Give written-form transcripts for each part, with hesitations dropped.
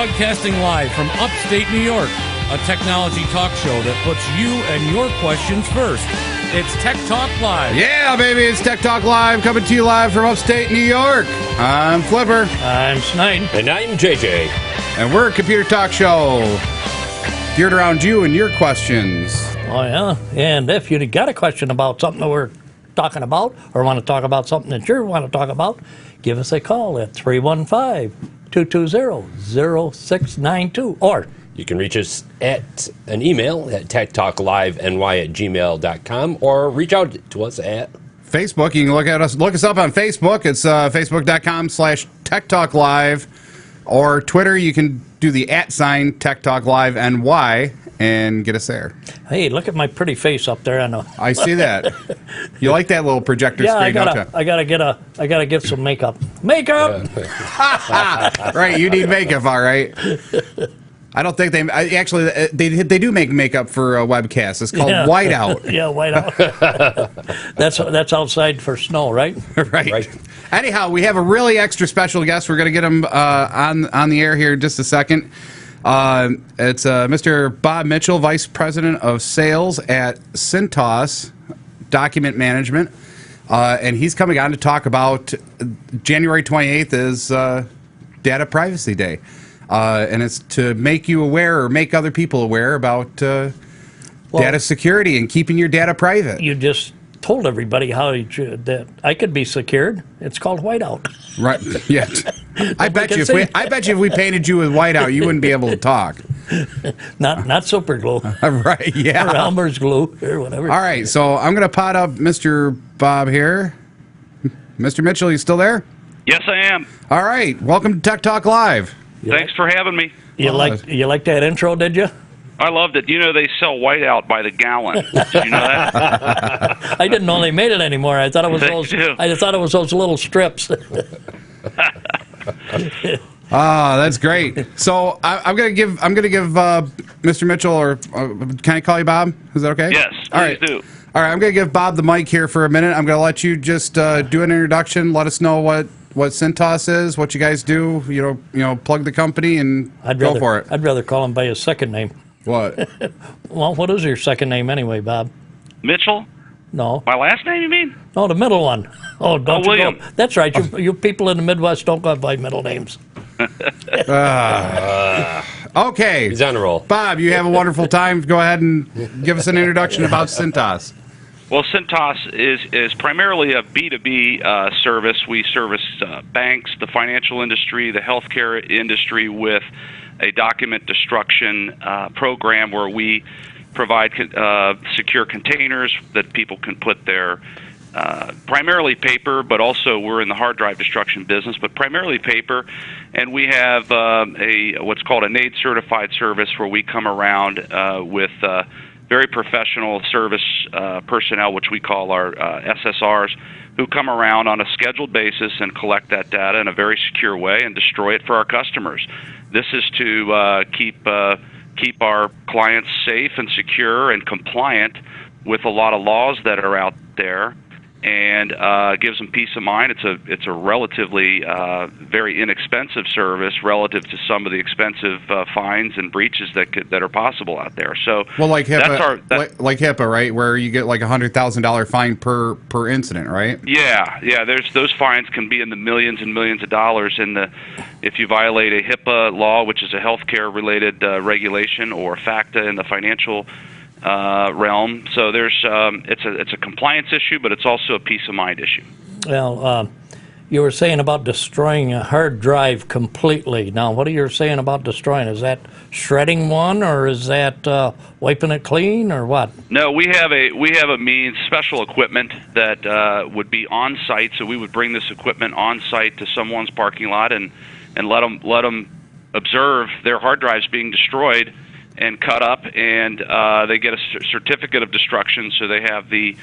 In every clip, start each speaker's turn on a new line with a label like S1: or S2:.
S1: Broadcasting live from upstate New York, a technology talk show that puts you and your questions first. It's Tech Talk Live.
S2: Yeah, baby, it's Tech Talk Live, coming to you live from upstate New York. I'm Flipper.
S3: I'm Snide.
S4: And I'm JJ.
S2: And we're a computer talk show geared around you and your questions.
S3: Oh, yeah. And if you got a question about something that we're talking about or want to talk about something that you want to talk about, give us a call at 315-220-0692. Or
S4: you can reach us at an email at techtalkliveny@gmail.com or reach out to us at
S2: Facebook. You can look us up on Facebook. It's facebook.com/techtalklive. Or Twitter, you can do the @ Tech Talk Live NY and get us there.
S3: hey, look at my pretty face up there.
S2: I see that. You like that little projector screen, don't you?
S3: I gotta get some makeup. Makeup.
S2: Right, you need makeup, all right. I don't think they do make makeup for a webcast. It's called whiteout.
S3: Yeah, whiteout. That's outside for snow, right?
S2: Right. Anyhow, we have a really extra special guest. We're going to get him on the air here in just a second. It's Mr. Bob Mitchell, Vice President of Sales at Cintas Document Management. And he's coming on to talk about January 28th is Data Privacy Day. And it's to make you aware or make other people aware about data security and keeping your data private.
S3: You just told everybody that I could be secured. It's called whiteout.
S2: Right. Yes. I bet you if we painted you with whiteout, you wouldn't be able to talk.
S3: Not super glue.
S2: Right. Yeah.
S3: Or Elmer's glue or whatever.
S2: All right. So I'm going to pot up Mr. Bob here. Mr. Mitchell, you still there?
S5: Yes, I am.
S2: All right. Welcome to Tech Talk Live.
S5: Thanks for having me.
S3: You like that intro, did you?
S5: I loved it. You know they sell whiteout by the gallon. Did you know that?
S3: I didn't know they made it anymore. I thought it was those little strips.
S2: That's great. So I'm gonna give Mr. Mitchell, or can I call you Bob? Is that okay?
S5: Yes.
S2: All right.
S5: Please do.
S2: All right. I'm gonna give Bob the mic here for a minute. I'm gonna let you just do an introduction. Let us know what Cintas is, what you guys do. You know, plug the company and go for it.
S3: I'd rather call him by his second name.
S2: What?
S3: Well, what is your second name anyway, Bob?
S5: Mitchell?
S3: No.
S5: My last name, you mean?
S3: No, the middle one. Oh, don't you
S5: William.
S3: go. That's right. You people in the Midwest don't go by middle names.
S2: Okay.
S4: He's on a roll.
S2: Bob, you have a wonderful time. Go ahead and give us an introduction about Cintas.
S5: Well, Cintas is primarily a B2B service. We service banks, the financial industry, the healthcare industry with a document destruction program where we provide secure containers that people can put their primarily paper, but also we're in the hard drive destruction business, but primarily paper. And we have what's called a NAID certified service where we come around with very professional service personnel, which we call our SSRs, who come around on a scheduled basis and collect that data in a very secure way and destroy it for our customers. This is to keep our clients safe and secure and compliant with a lot of laws that are out there, and gives them peace of mind. It's a relatively very inexpensive service relative to some of the expensive fines and breaches that are possible out there. So,
S2: well, like HIPAA, like HIPAA, right, where you get like $100,000 fine per incident, right?
S5: Yeah. Those fines can be in the millions and millions of dollars. If you violate a HIPAA law, which is a healthcare related regulation, or FACTA in the financial realm. So it's a compliance issue, but it's also a peace of mind issue.
S3: Well, you were saying about destroying a hard drive completely. Now, what are you saying about destroying? Is that shredding one, or is that wiping it clean, or what?
S5: No, we have a means, special equipment that would be on site. So we would bring this equipment on site to someone's parking lot and let them observe their hard drives being destroyed and cut up, and they get a certificate of destruction, so they have the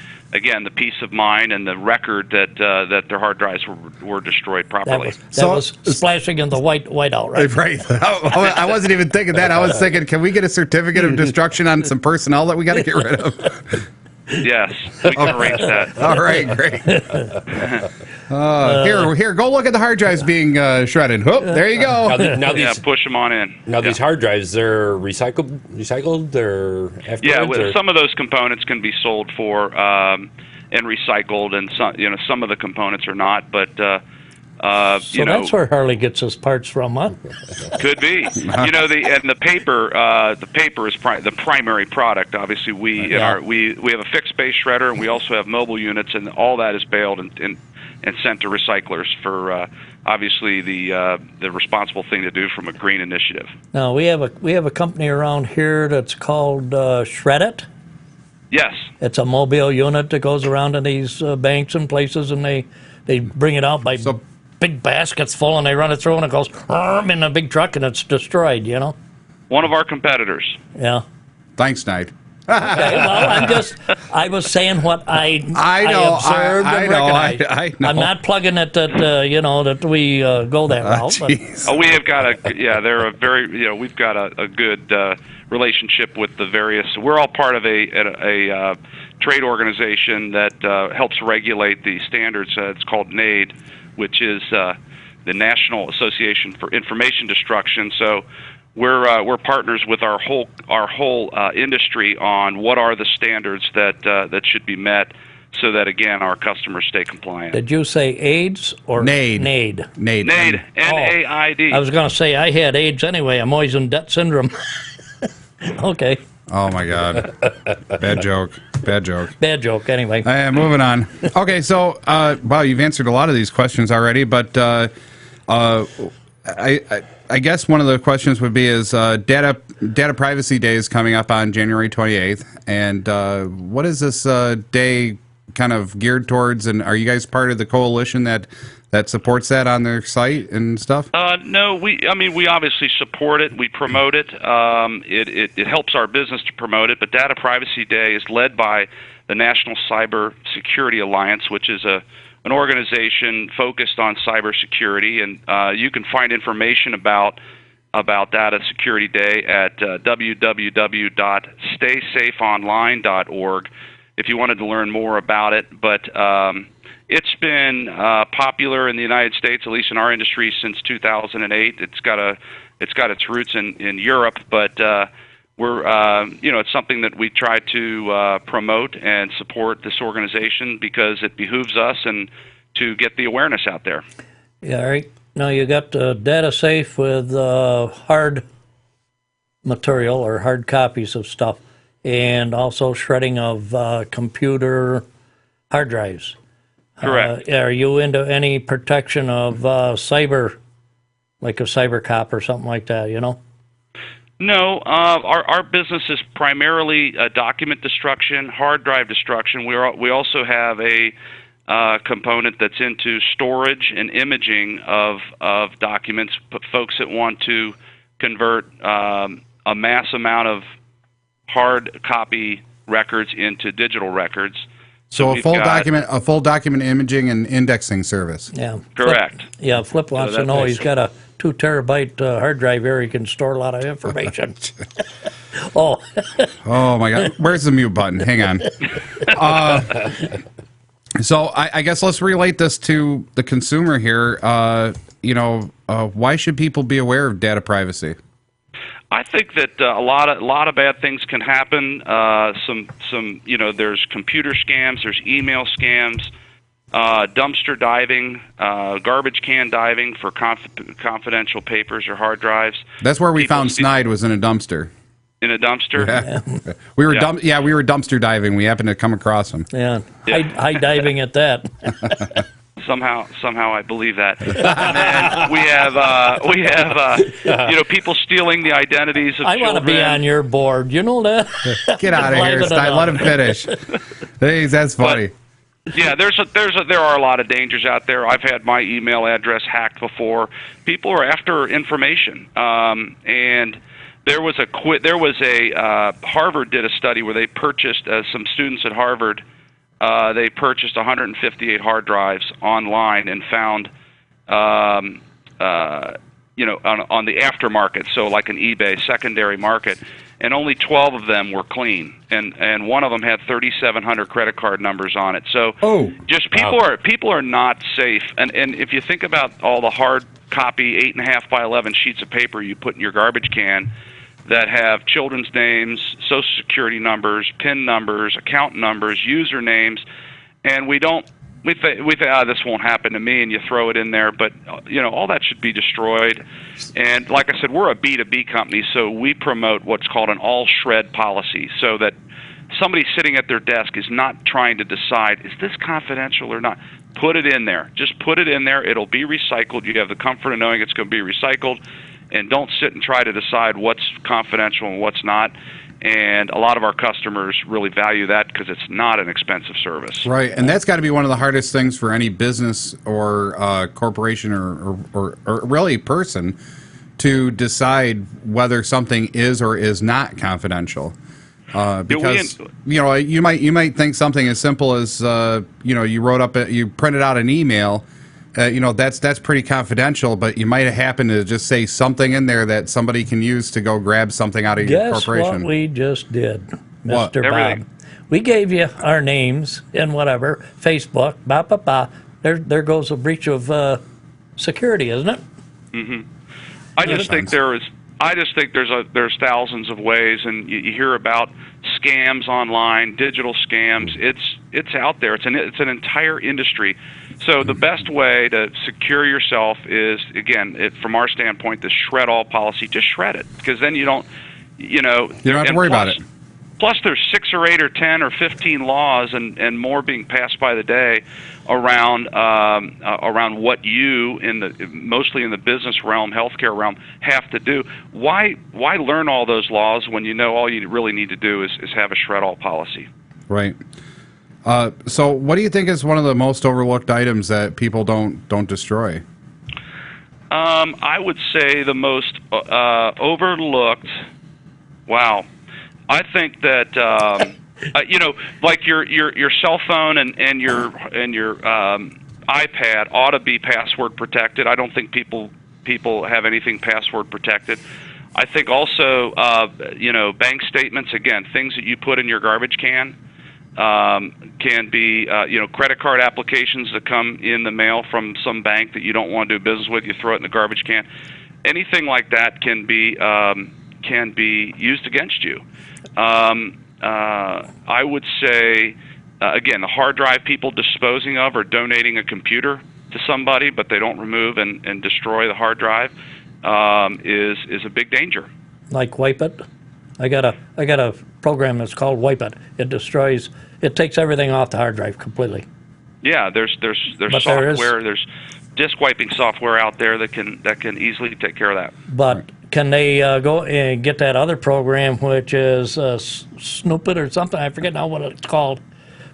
S5: peace of mind and the record that their hard drives were destroyed properly.
S3: That was splashing in the whiteout, right?
S2: Right. I wasn't even thinking that. I was thinking, can we get a certificate of destruction on some personnel that we got to get rid of?
S5: Yes, we can arrange that.
S2: All right, great. Here, go look at the hard drives being shredded. Whoop, there you go.
S4: Now
S5: Yeah,
S4: these
S5: push them on in.
S4: these hard drives, they're recycled or afterwards?
S5: Yeah,
S4: or?
S5: some of those components can be sold for and recycled, and some of the components are not. But
S3: So that's where Harley gets his parts from, huh?
S5: could be. The paper is the primary product. Obviously, we have a fixed base shredder, and we also have mobile units, and all that is baled and sent to recyclers for obviously the responsible thing to do from a green initiative.
S3: Now we have a company around here that's called Shred It.
S5: Yes.
S3: It's a mobile unit that goes around in these banks and places, and they bring it out by big baskets full, and they run it through, and it goes in a big truck, and it's destroyed.
S5: One of our competitors.
S3: Yeah.
S2: Thanks, Snide.
S3: Okay, well, I was saying what I
S2: know,
S3: observed and recognized.
S2: I know.
S3: I'm not plugging it that we go that route. But
S5: We have got they're a very, we've got a good relationship with the various. We're all part of a trade organization that helps regulate the standards. It's called NAID, which is the National Association for Information Destruction. So we're partners with our whole industry on what are the standards that should be met, so that again our customers stay compliant.
S3: did you say AIDS or
S2: NAID.
S3: NAID.
S5: NAID, NAID.
S3: I was going to say I had AIDS anyway. I'm always in debt syndrome. Okay.
S2: Oh my God. Bad joke. Bad joke.
S3: Anyway.
S2: Moving on. Okay, so wow, you've answered a lot of these questions already, but I guess one of the questions would be is data privacy day is coming up on January 28th, and what is this day kind of geared towards? And are you guys part of the coalition that supports that on their site and stuff?
S5: No, we obviously support it. We promote it. It helps our business to promote it. But Data Privacy Day is led by the National Cyber Security Alliance, which is an organization focused on cybersecurity, and you can find information about Data Security Day at www.staysafeonline.org if you wanted to learn more about it. But it's been popular in the United States, at least in our industry, since 2008. It's got its roots in Europe, but we're it's something that we try to promote and support this organization because it behooves us and to get the awareness out there.
S3: Yeah, right. Now you got data safe with hard material or hard copies of stuff, and also shredding of computer hard drives.
S5: Correct.
S3: Are you into any protection of cyber, like a cyber cop or something like that?
S5: No, our business is primarily document destruction, hard drive destruction. We also have a component that's into storage and imaging of documents. But folks that want to convert a mass amount of hard copy records into digital records.
S2: So a full document imaging and indexing service.
S3: Yeah.
S5: Correct.
S3: Flip wants to know he's got a 2 terabyte hard drive here. He can store a lot of information. Oh
S2: my God. Where's the mute button? Hang on. So I guess let's relate this to the consumer here. Why should people be aware of data privacy?
S5: I think that a lot of bad things can happen. There's computer scams, there's email scams, dumpster diving, garbage can diving for confidential papers or hard drives.
S2: That's where we found Snide, was in a dumpster.
S5: In a dumpster?
S2: Yeah. We were dumpster diving. We happened to come across him.
S3: Yeah. High diving at that.
S5: Somehow I believe that. And then we have people stealing the identities of
S3: I
S5: children.
S3: want to be on your board. You know that?
S2: Get out of here, Snide. Let him finish. Hey, that's funny.
S5: Yeah, there are a lot of dangers out there. I've had my email address hacked before. People are after information, and there was a Harvard did a study where they purchased some students at Harvard. They purchased 158 hard drives online and found, on the aftermarket, so like an eBay secondary market, and only 12 of them were clean, and one of them had 3,700 credit card numbers on it. So just people are not safe. And if you think about all the hard copy 8.5 by 11 sheets of paper you put in your garbage can that have children's names, social security numbers, PIN numbers, account numbers, usernames, and we think this won't happen to me, and you throw it in there, but all that should be destroyed. And like I said, we're a B2B company, so we promote what's called an all shred policy, so that somebody sitting at their desk is not trying to decide, is this confidential or not? Put it in there. Just put it in there. It'll be recycled. You have the comfort of knowing it's going to be recycled, and don't sit and try to decide what's confidential and what's not. And a lot of our customers really value that because it's not an expensive service.
S2: Right, and that's got to be one of the hardest things for any business or corporation or really person to decide whether something is or is not confidential. Because you might think something as simple as you printed out an email. That's pretty confidential, but you might have happened to just say something in there that somebody can use to go grab something out of your corporation.
S3: Guess what we just did,
S2: What?
S3: Mr. Bob? We gave you our names and whatever, Facebook, There goes a breach of security, isn't it?
S5: Mm-hmm. I just think there's thousands of ways, and you hear about scams online, digital scams. It's out there. It's an entire industry. So the best way to secure yourself is, again, from our standpoint, the shred all policy. Just shred it, because then you don't have
S2: to worry about it.
S5: Plus, there's 6 or 8 or 10 or 15 laws and more being passed by the day around what you mostly in the business realm, healthcare realm, have to do. Why learn all those laws when you know all you really need to do is have a shred all policy?
S2: Right. So, what do you think is one of the most overlooked items that people don't destroy?
S5: I would say the most overlooked. Wow. I think that like your cell phone and your iPad ought to be password protected. I don't think people have anything password protected. I think also bank statements, again, things that you put in your garbage can can be credit card applications that come in the mail from some bank that you don't want to do business with. You throw it in the garbage can. Anything like that can be used against you. I would say, again, the hard drive people disposing of or donating a computer to somebody, but they don't remove and destroy the hard drive, is a big danger.
S3: Like Wipe It. I got a program that's called Wipe It. It takes everything off the hard drive completely.
S5: Yeah, there's software, there's disk wiping software out there that can easily take care of that.
S3: But can they go and get that other program, which is Snoop It or something? I forget now what it's called.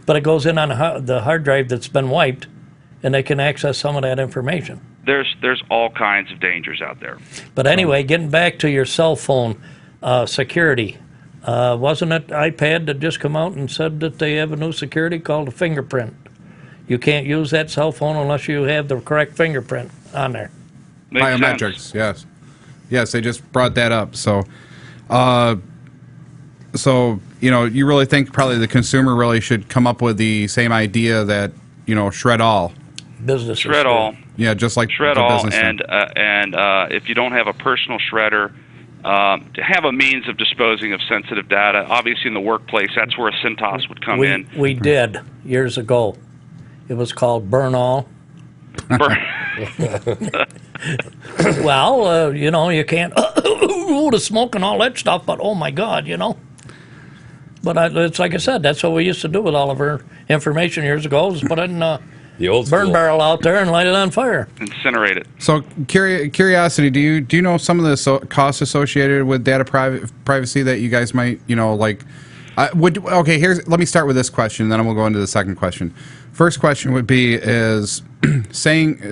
S3: But it goes in on the hard drive that's been wiped, and they can access some of that information.
S5: There's all kinds of dangers out there.
S3: But anyway, getting back to your cell phone security, wasn't it iPad that just come out and said that they have a new security called a fingerprint? You can't use that cell phone unless you have the correct fingerprint on there.
S2: Biometrics, yes. Yes, they just brought that up. So, you really think probably the consumer really should come up with the same idea that, shred all.
S3: Business
S5: shred all.
S2: Yeah, just like
S5: shred
S2: the
S5: all.
S2: business
S5: And if you don't have a personal shredder, to have a means of disposing of sensitive data, obviously in the workplace, that's where a Cintas would come in.
S3: We did years ago. It was called Burn All. Well, you can't the smoke and all that stuff, but oh my God, But it's like I said, that's what we used to do with all of our information years ago, is put it in
S4: the old
S3: burn barrel out there and light it on fire.
S5: Incinerate it.
S2: So, curiosity, do you know some of the costs associated with data privacy that you guys might, let me start with this question, then we'll go into the second question. First question would be is saying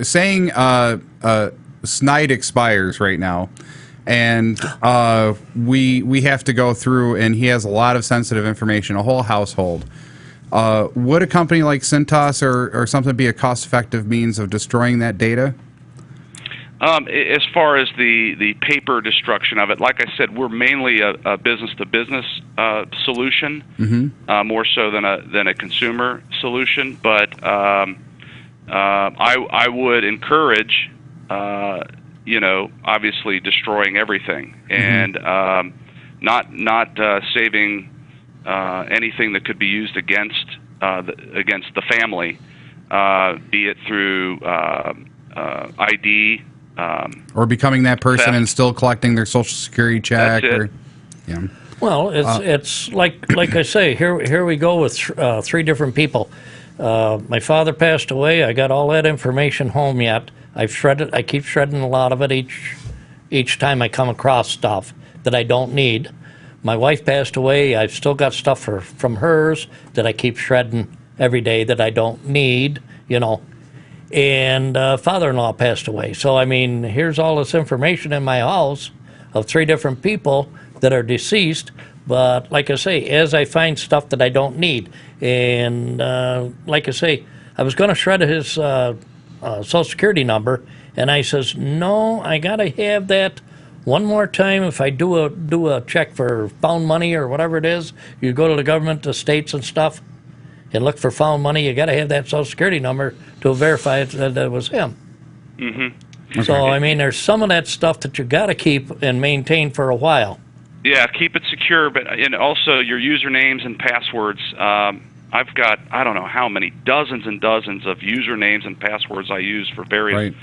S2: Snide expires right now, and we have to go through, and he has a lot of sensitive information, a whole household. Would a company like Cintas or something be a cost-effective means of destroying that data?
S5: As far as the paper destruction of it, like I said, we're mainly a business-to-business solution, more so than a consumer solution. But I would encourage, obviously destroying everything and not saving anything that could be used against the family, be it through ID.
S2: Or becoming that person
S5: theft.
S2: and still collecting their Social Security check.
S5: That's it.
S2: Or, yeah.
S3: Well, it's like I say, here we go with three different people. My father passed away. I got all that information home yet. I've shredded. I keep shredding a lot of it each time I come across stuff that I don't need. My wife passed away. I've still got stuff from hers that I keep shredding every day that I don't need. And father-in-law passed away. So, I mean, here's all this information in my house of three different people that are deceased. But like I say, as I find stuff that I don't need, and like I say, I was going to shred his Social Security number, and I says, no, I got to have that one more time. If I do a check for found money or whatever it is, you go to the government, the states and stuff, and look for found money, you got to have that Social Security number to verify that it was him. Mm-hmm. So, I mean, there's some of that stuff that you got to keep and maintain for a while.
S5: Yeah, keep it secure, and also your usernames and passwords. I've got, I don't know how many, dozens and dozens of usernames and passwords I use for various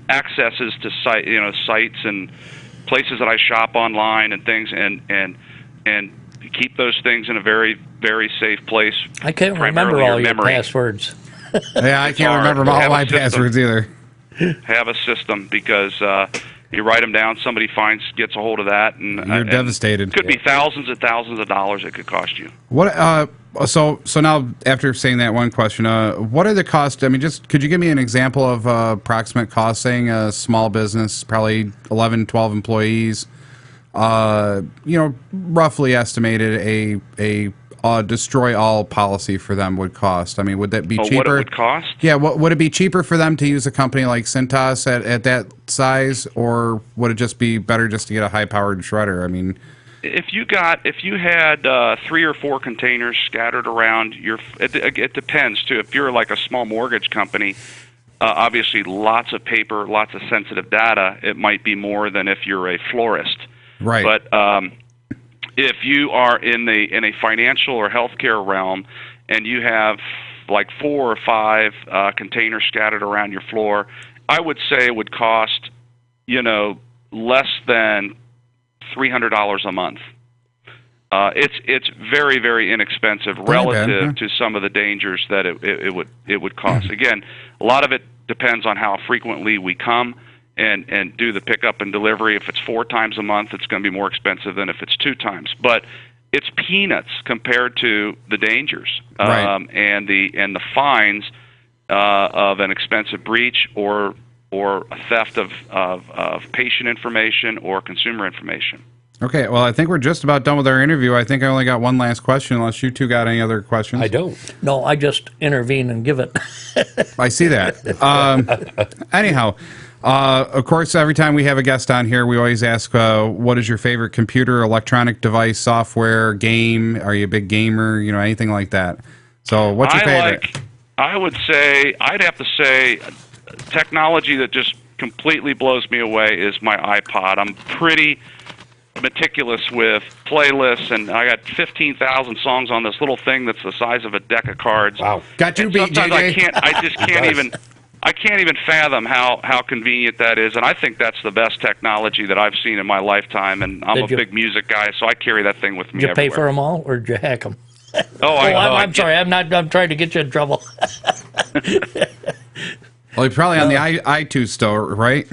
S5: accesses to sites and places that I shop online and things, and keep those things in a very, very safe place.
S3: I can't remember all your
S5: memory.
S3: Passwords.
S2: Yeah, I can't remember all my passwords either.
S5: Have a system, because you write them down, somebody gets a hold of that, and
S2: you're devastated.
S5: It could be thousands and thousands of dollars it could cost you.
S2: What? So now, after saying that one question, what are the costs? I mean, just could you give me an example of approximate cost? Saying a small business, probably 11, 12 employees. Roughly estimated a destroy all policy for them would cost. I mean, would that be cheaper?
S5: What it would cost?
S2: Yeah, would it be cheaper for them to use a company like Cintas at that size, or would it just be better just to get a high-powered shredder? I mean,
S5: if you had 3 or 4 containers scattered around it depends too. If you're like a small mortgage company, obviously lots of paper, lots of sensitive data, it might be more than if you're a florist.
S2: Right.
S5: But if you are in a financial or healthcare realm, and you have like 4 or 5 containers scattered around your floor, I would say it would cost, less than $300 a month. It's very, very inexpensive relative to some of the dangers that it would cost. Again, a lot of it depends on how frequently we come and do the pickup and delivery. If it's 4 times a month, it's going to be more expensive than if it's 2 times. But it's peanuts compared to the dangers and the fines of an expensive breach or a theft of patient information or consumer information.
S2: Okay, well, I think we're just about done with our interview. I think I only got one last question, unless you two got any other questions.
S4: I don't.
S3: No, I just intervene and give it.
S2: I see that. Anyhow, of course, every time we have a guest on here, we always ask, what is your favorite computer, electronic device, software, game? Are you a big gamer? Anything like that. So what's your favorite?
S5: I'd have to say technology that just completely blows me away is my iPod. I'm pretty meticulous with playlists, and I got 15,000 songs on this little thing that's the size of a deck of cards.
S2: Wow. Got you beat,
S5: sometimes
S2: JJ.
S5: I can't even fathom how convenient that is, and I think that's the best technology that I've seen in my lifetime, and I'm a big music guy, so I carry that thing with me
S3: Did you
S5: everywhere.
S3: pay for them all, or did you hack them?
S5: I'm
S3: sorry. I'm trying to get you in trouble.
S2: Well, you're probably on the iTunes store, right?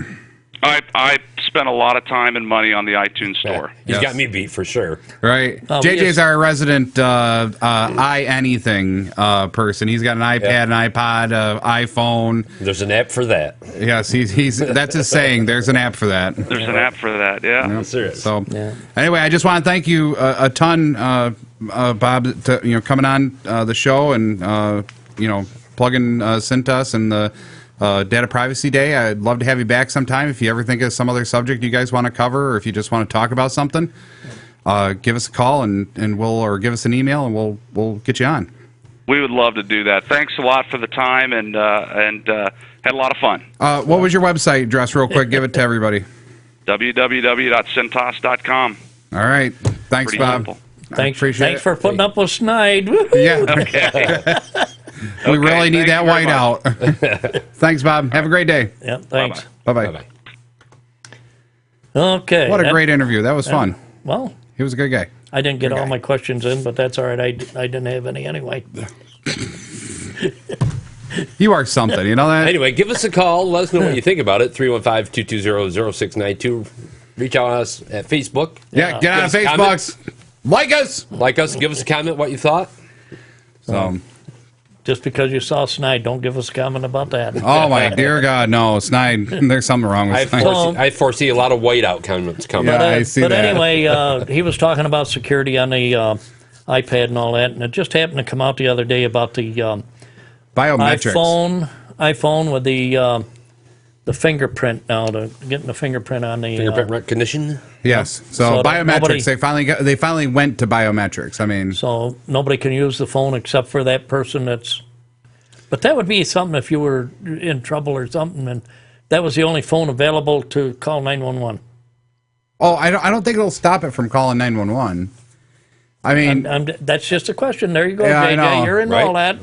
S5: I spent a lot of time and money on the iTunes store.
S4: He's got me beat for sure.
S2: Right. JJ's our resident anything person. He's got an iPad, an iPod, iPhone.
S4: There's an app for that.
S2: Yes, he's that's his saying. There's an app for that.
S5: There's an app for that, yeah.
S2: Yep.
S4: There is.
S2: So, anyway, I just want to thank you a ton, Bob, coming on the show and plugging Cintas and the Data Privacy Day. I'd love to have you back sometime if you ever think of some other subject you guys want to cover, or if you just want to talk about something. Give us a call or give us an email, and we'll get you on.
S5: We would love to do that. Thanks a lot for the time, and had a lot of fun.
S2: What was your website address, real quick? Give it to everybody.
S5: www.cintas.com.
S2: All right. Thanks,
S5: Pretty
S2: Bob.
S5: simple.
S3: Thanks
S2: Appreciate it.
S3: for putting up with Snide. Woo-hoo.
S2: Yeah.
S5: Okay.
S2: We really need
S5: thank
S2: that
S5: you very
S2: white
S5: much.
S2: out. Thanks, Bob. Have a great day.
S3: Yeah, thanks.
S2: Bye-bye.
S4: Bye-bye.
S3: Okay.
S2: What a great interview. That was fun.
S3: Well,
S2: He was a good guy.
S3: I didn't get
S2: Good
S3: all
S2: guy.
S3: my questions in, but that's all right. I didn't have any anyway.
S2: You are something. You know that?
S4: Anyway, give us a call. Let us know what you think about it. 315-220-0692. Reach out to us at Facebook.
S2: Yeah, get on
S4: Give us a
S2: Facebook.
S4: comment.
S2: Like us.
S4: Like us. Give us a comment what you thought.
S2: So,
S3: Just because you saw Snide, don't give us a comment about that.
S2: oh, my dear God. No, Snide. There's something wrong with Snide.
S4: I foresee a lot of whiteout comments coming.
S2: Yeah. I see
S3: but
S2: that.
S3: anyway, he was talking about security on the iPad and all that, and it just happened to come out the other day about the
S2: Biometrics.
S3: iPhone with the fingerprint now, getting the fingerprint on the
S4: Fingerprint recognition.
S2: Yes.
S3: So that
S2: biometrics.
S3: nobody-
S2: They finally went to biometrics. I mean,
S3: so nobody can use the phone except for that person that's. But that would be something if you were in trouble or something, and that was the only phone available to call 911.
S2: oh, I don't think it'll stop it from calling 911. I mean,
S3: That's just a question. There you go,
S2: Yeah, I
S3: JJ.
S2: know,
S3: You're in
S4: right?
S3: all that.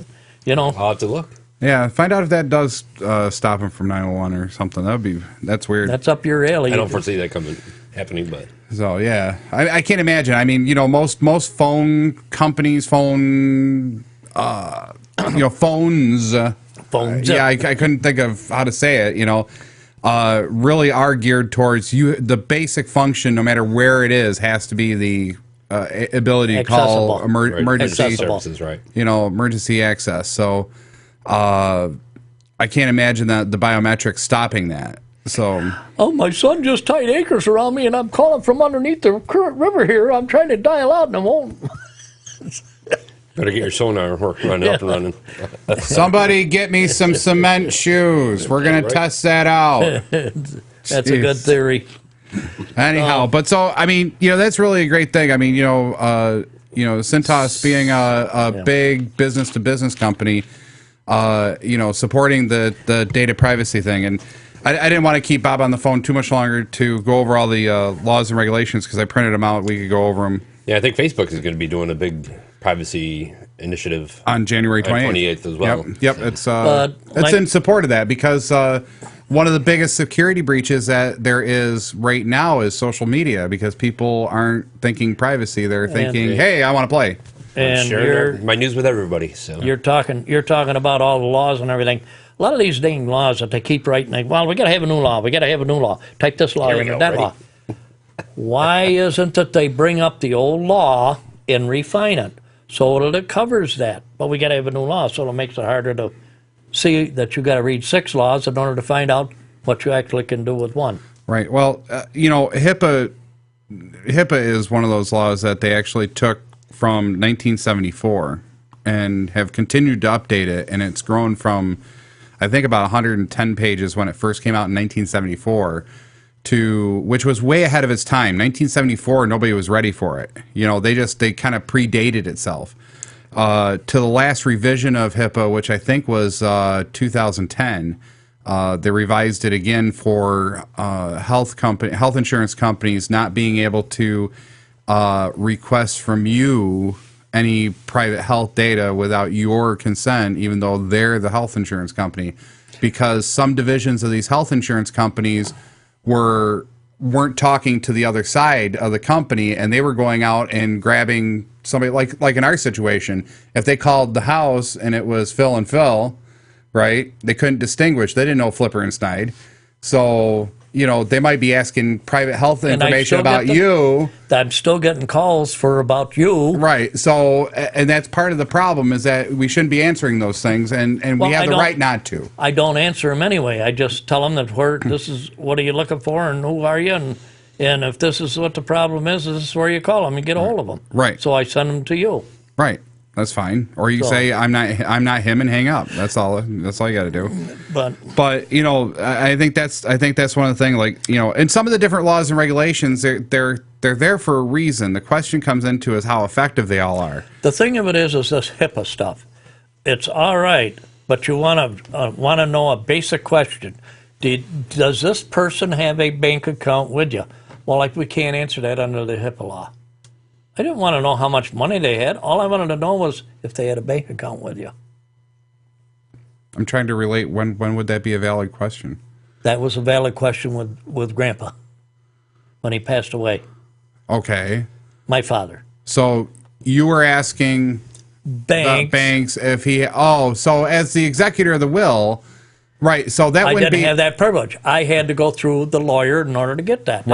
S3: You know,
S4: I'll have to look.
S2: yeah, find out if that does stop him from 911 or something. That's weird.
S3: that's up your alley.
S4: I don't foresee that happening, but
S2: So yeah, I can't imagine. I mean, most phone companies, phones.
S3: Phones.
S2: Yeah, I couldn't think of how to say it. Really are geared towards you. The basic function, no matter where it is, has to be the ability to call
S3: Accessible.
S4: right.
S2: emergency
S3: Accessible.
S4: services, right?
S2: emergency access. So I can't imagine that the biometrics stopping that. So
S3: Oh, my son just tied anchors around me, and I'm calling from underneath the current river here. I'm trying to dial out, and I won't.
S4: Better get your sonar running up and running.
S2: somebody get me some cement shoes. We're gonna
S4: Right.
S2: test that out.
S3: That's a good
S2: Jeez.
S3: theory.
S2: Anyhow, but so I mean, that's really a great thing. I mean, Cintas being a big business to business company, supporting the data privacy thing, and I didn't want to keep Bob on the phone too much longer to go over all the laws and regulations because I printed them out. We could go over them
S4: Yeah, I think Facebook is going to be doing a big privacy initiative
S2: on January 28th.
S4: as well.
S2: Yep. It's in support of that because one of the biggest security breaches that there is right now is social media because people aren't thinking privacy. They're thinking, hey, I want to play.
S3: And
S4: Sharing my news with everybody. So
S3: you're talking about all the laws and everything. A lot of these dang laws that they keep writing, well, we got to have a new law. We got to have a new law. Type this law
S4: Here we
S3: in or
S4: go,
S3: that
S4: ready?
S3: law. Why isn't it they bring up the old law and refine it so that it covers that? But we got to have a new law, so it makes it harder to see that you got to read 6 laws in order to find out what you actually can do with one.
S2: Right. Well, HIPAA is one of those laws that they actually took from 1974 and have continued to update it, and it's grown from, I think, about 110 pages when it first came out in 1974 to, which was way ahead of its time. 1974, nobody was ready for it. They kind of predated itself. To the last revision of HIPAA, which I think was 2010, they revised it again for health insurance companies not being able to request from you any private health data without your consent, even though they're the health insurance company, because some divisions of these health insurance companies weren't talking to the other side of the company, and they were going out and grabbing somebody like in our situation. If they called the house and it was Phil and Phil, right? They couldn't distinguish. They didn't know Flipper and Snide. So, they might be asking private health information about you.
S3: I'm still getting calls for about you.
S2: Right. So, and that's part of the problem is that we shouldn't be answering those things, and
S3: Well,
S2: we have
S3: I
S2: the
S3: don't-
S2: right not to.
S3: I don't answer them anyway. I just tell them that this is what are you looking for and who are you, and if this is what the problem is, this is where you call them and get a hold of them.
S2: Right.
S3: So I send them to you.
S2: Right. That's fine. Or you say I'm not him and hang up. That's all you got to do. But you know, I think that's one of the things. Like, you know, and some of the different laws and regulations, they're there for a reason. The question comes into is how effective they all are.
S3: The thing of it is this HIPAA stuff. It's all right, but you want to know a basic question. Does this person have a bank account with you? Well, like, we can't answer that under the HIPAA law. I didn't want to know how much money they had. All I wanted to know was if they had a bank account with you.
S2: I'm trying to relate. When would that be a valid question?
S3: That was a valid question with Grandpa when he passed away.
S2: Okay.
S3: My father.
S2: So you were asking the banks if he. Oh, so as the executor of the will, right? So that
S3: I
S2: wouldn't
S3: didn't
S2: be
S3: have that privilege. I had to go through the lawyer in order to get that.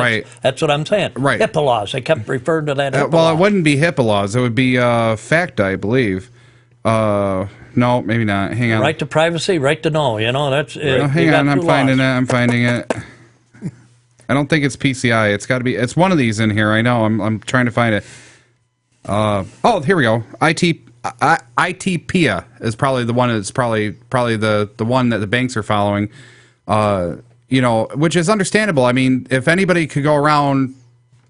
S3: That's what I'm saying.
S2: Right.
S3: HIPAA laws. I kept referring to that. HIPAA
S2: well,
S3: law.
S2: it wouldn't be HIPAA laws. It would be FACTA, I believe. No, maybe not. Hang on.
S3: Right to privacy, right to know. You know, that's.
S2: Oh, hang on, I'm finding it. I don't think it's PCI. It's got to be. It's one of these in here. I know. I'm trying to find it. Oh, here we go. ITPIA is probably the one. It's probably the one that the banks are following. You know, which is understandable. I mean, if anybody could go around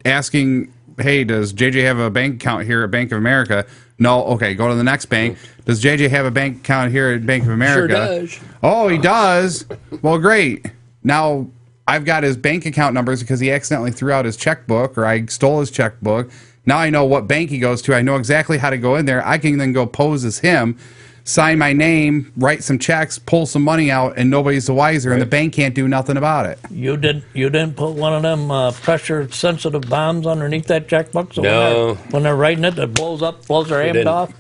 S2: asking, "Hey, does JJ have a bank account here at Bank of America?" No. Okay, go to the next bank. Does JJ have a bank account here at Bank of America?
S4: Sure does.
S2: Oh, he does. Well, great. Now I've got his bank account numbers because he accidentally threw out his checkbook or I stole his checkbook. Now I know what bank he goes to. I know exactly how to go in there. I can then go pose as him, sign my name, write some checks, pull some money out, and nobody's the wiser, and the bank can't do nothing about it.
S3: You didn't put one of them pressure-sensitive bombs underneath that checkbook, so when they're writing it, it blows up, blows their hand off.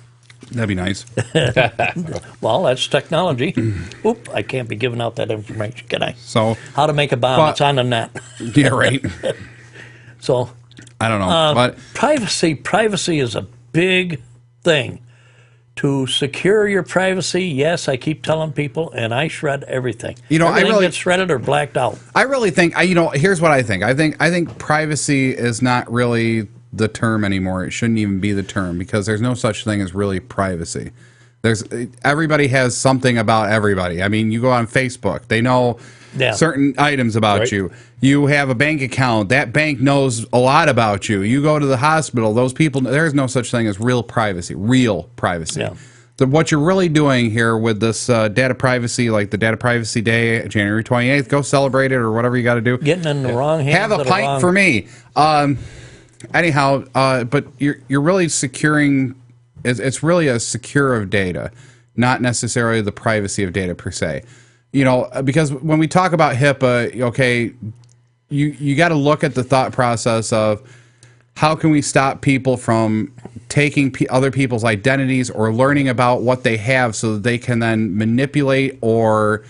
S2: That'd be nice.
S3: Well, that's technology. Oop, I can't be giving out that information, can I?
S2: So
S3: how to make a bomb? It's on the net.
S2: Yeah, right.
S3: So
S2: I don't know, but
S3: privacy is a big thing. To secure your privacy, yes, I keep telling people, and I shred everything.
S2: You know,
S3: everything
S2: I really
S3: gets shredded or blacked out.
S2: I really think, you know, here's what I think. I think privacy is not really the term anymore. It shouldn't even be the term because there's no such thing as really privacy. Everybody has something about everybody. I mean, you go on Facebook, they know certain items about you. You have a bank account, that bank knows a lot about you. You go to the hospital, those people, there's no such thing as real privacy. Yeah. What you're really doing here with this data privacy, like the Data Privacy Day, January 28th, go celebrate it or whatever you got to do.
S3: Getting in the wrong hands.
S2: Have a pint for me. Anyhow, but you're really securing. It's really a secure of data, not necessarily the privacy of data per se. You know, because when we talk about HIPAA, okay, you got to look at the thought process of how can we stop people from taking other people's identities or learning about what they have so that they can then manipulate or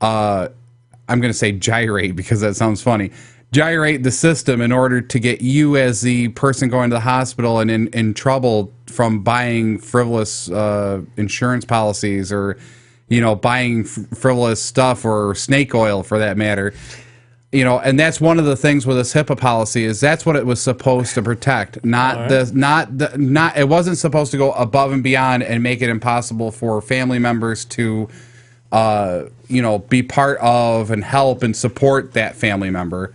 S2: I'm going to say gyrate because that sounds funny. Gyrate the system in order to get you as the person going to the hospital and in trouble from buying frivolous insurance policies or, you know, buying frivolous stuff or snake oil for that matter. You know, and that's one of the things with this HIPAA policy is that's what it was supposed to protect. It wasn't supposed to go above and beyond and make it impossible for family members to, you know, be part of and help and support that family member.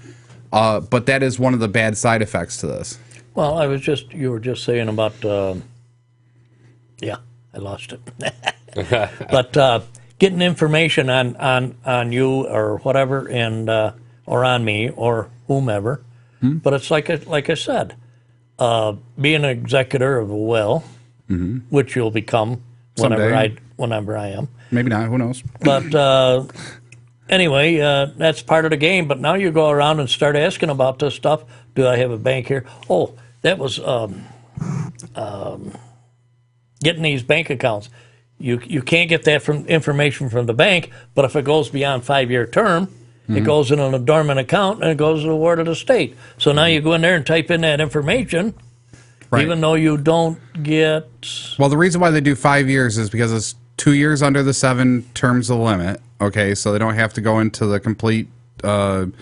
S2: But that is one of the bad side effects to this.
S3: Well, you were just saying about, I lost it. But getting information on you or whatever, and or on me or whomever. But it's like I said, being an executor of a will, which you'll become whenever I am.
S2: Maybe not. Who knows?
S3: But anyway, that's part of the game. But now you go around and start asking about this stuff. Do I have a bank here? Oh, that was getting these bank accounts. You can't get that information from the bank, but if it goes beyond 5-year term, it goes in on a dormant account and it goes to the ward of the state. So now you go in there and type in that information, even though you don't get...
S2: Well, the reason why they do 5 years is because it's 2 years under the 7 terms of limit. Okay, so they don't have to go into the complete... what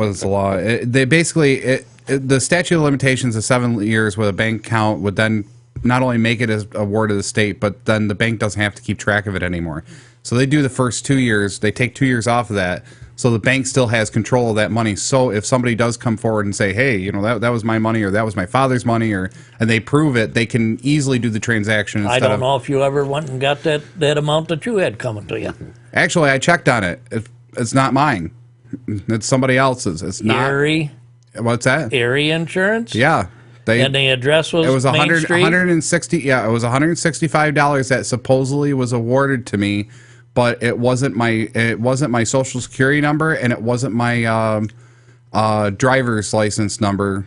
S2: is the law? They basically... the statute of limitations of 7 years with a bank account would then not only make it as a ward of the state, but then the bank doesn't have to keep track of it anymore. So they do the first 2 years. They take 2 years off of that. So the bank still has control of that money. So if somebody does come forward and say, hey, that was my money, or that was my father's money, and they prove it, they can easily do the transaction.
S3: I don't know if you ever went and got that amount that you had coming to you.
S2: Actually, I checked on it. It's not mine. It's somebody else's. It's not.
S3: Erie.
S2: What's that?
S3: Erie Insurance?
S2: Yeah.
S3: And the address was
S2: It was
S3: Main Street?
S2: 160. Yeah, it was $165 that supposedly was awarded to me, but it wasn't my Social Security number, and it wasn't my driver's license number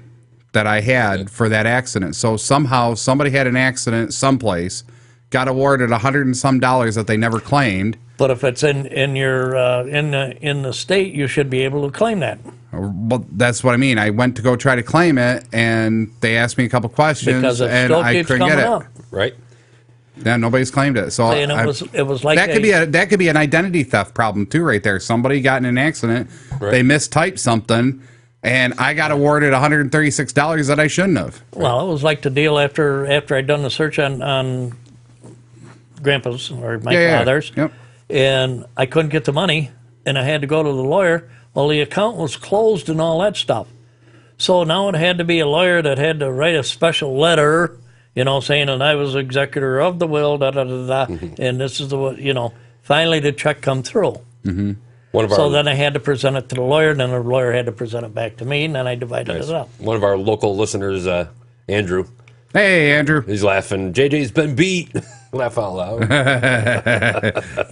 S2: that I had for that accident. So somehow somebody had an accident someplace, got awarded $100 and some that they never claimed.
S3: But if it's in your in the state, you should be able to claim that.
S2: Well, that's what I mean. I went to go try to claim it, and they asked me a couple questions,
S3: Because it
S2: and
S3: still
S2: I
S3: keeps
S2: couldn't get
S3: coming
S2: it.
S3: up.
S4: Right.
S2: Yeah, nobody's claimed it. So
S3: And it was like
S2: that could be an identity theft problem too, right there. Somebody got in an accident,
S4: Right.
S2: they mistyped something, and I got awarded $136 that I shouldn't have.
S3: Well, it was like the deal after I'd done the search on Grandpa's or my father's,
S2: Yep.
S3: and I couldn't get the money, and I had to go to the lawyer. Well, the account was closed and all that stuff. So now it had to be a lawyer that had to write a special letter, saying that I was executor of the will, and this is finally the check come through.
S2: Mm-hmm.
S4: One of
S3: So
S4: our
S3: then I had to present it to the lawyer, and then the lawyer had to present it back to me, and then I divided it up.
S4: one of our local listeners, Andrew,
S2: Hey, Andrew.
S4: he's laughing. JJ's been beat. Laugh out loud.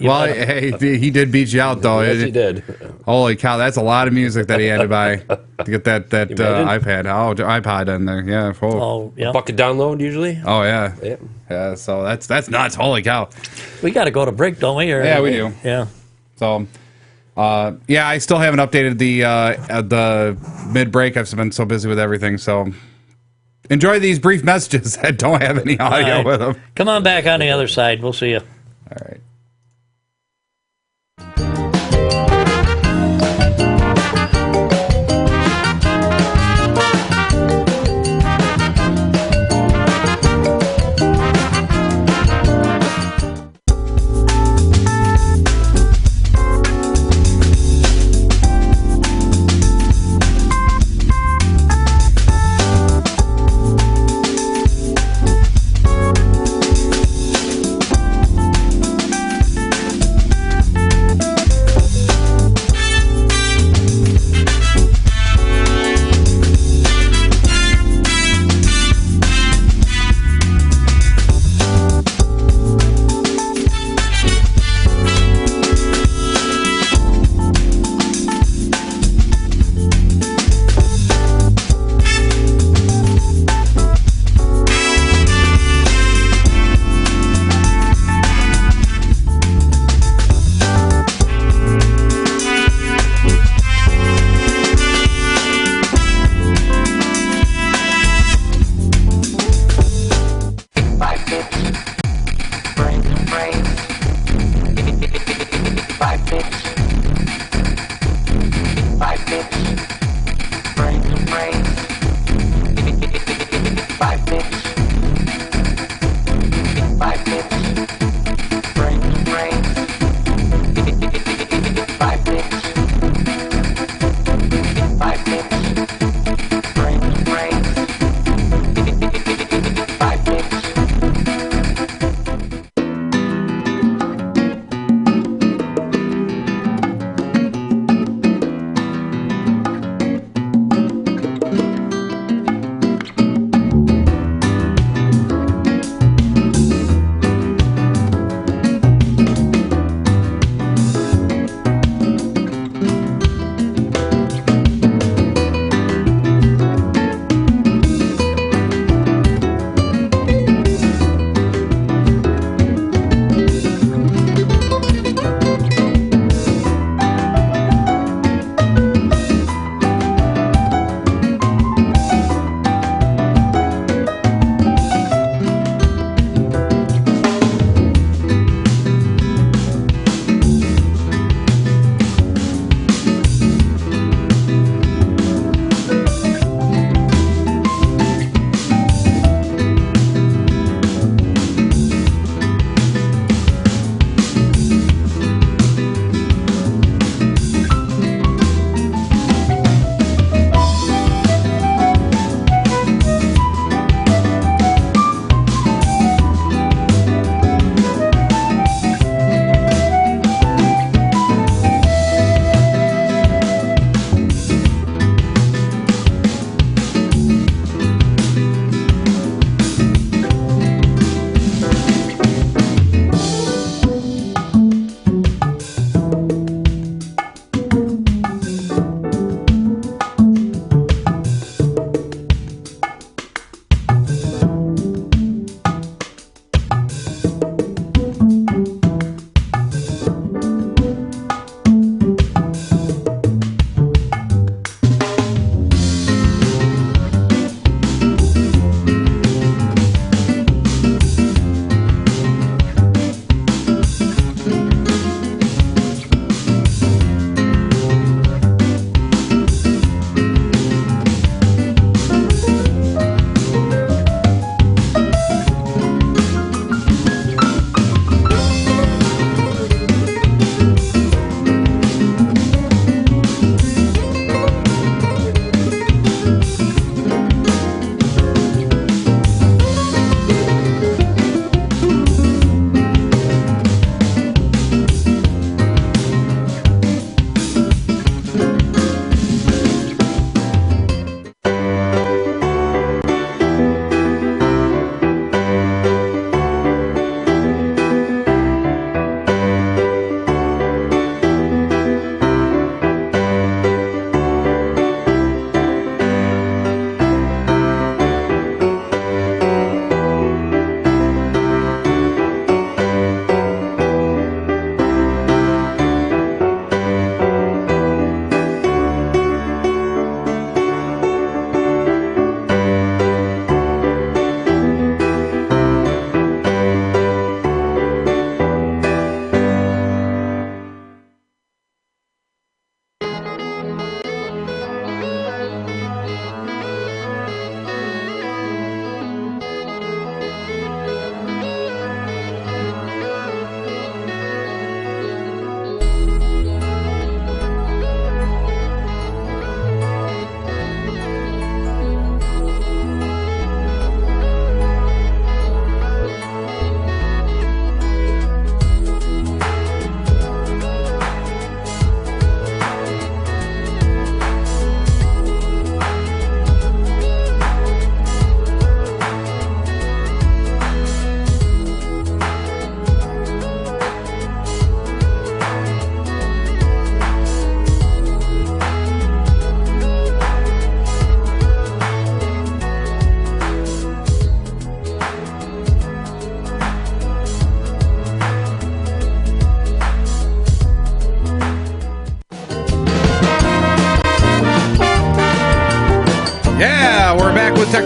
S2: Well, hey, he did beat you out, though.
S4: Yes, he did.
S2: Holy cow, that's a lot of music that he had to buy to get that
S4: imagine?
S2: iPad. Oh, iPod in there. Yeah.
S3: Oh, yeah.
S4: Bucket download usually.
S2: Oh, yeah.
S4: Yeah.
S2: Yeah, so that's nuts. Holy cow.
S3: We got to go to break, don't we?
S2: Yeah, we do.
S3: Yeah.
S2: So, yeah, I still haven't updated the mid-break. I've been so busy with everything. So, enjoy these brief messages that don't have any audio
S3: right.
S2: with them.
S3: Come on back on the other side. We'll see you.
S2: All right.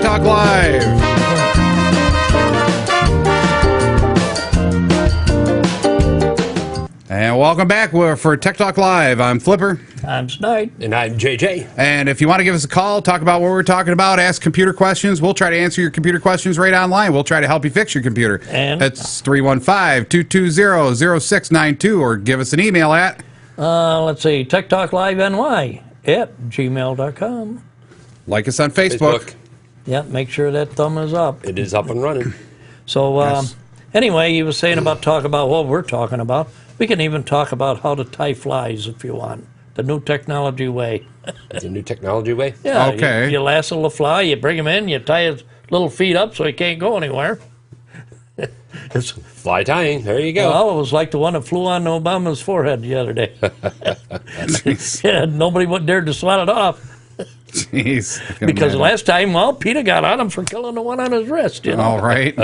S2: Talk Live. And welcome back for Tech Talk Live. I'm Flipper.
S3: I'm Snide.
S4: And I'm JJ.
S2: And if you want to give us a call, talk about what we're talking about, ask computer questions, we'll try to answer your computer questions right online. We'll try to help you fix your computer.
S3: And
S2: it's 315-220-0692, or give us an email at...
S3: let's see, techtalkliveny@gmail.com.
S2: Like us on Facebook.
S3: Yeah, make sure that thumb is up.
S4: It is up and running.
S3: So,
S2: Yes.
S3: anyway, you were saying talk about what we're talking about. We can even talk about how to tie flies if you want. The new technology way.
S4: The new technology way?
S3: Yeah.
S2: Okay.
S3: You lasso the fly, you bring him in, you tie his little feet up so he can't go anywhere.
S4: Fly tying. There you go.
S3: Well, it was like the one that flew on Obama's forehead the other day. Yeah, nobody dared to swat it off.
S2: Jeez.
S3: Because last time, PETA got on him for killing the one on his wrist. You know?
S2: All right.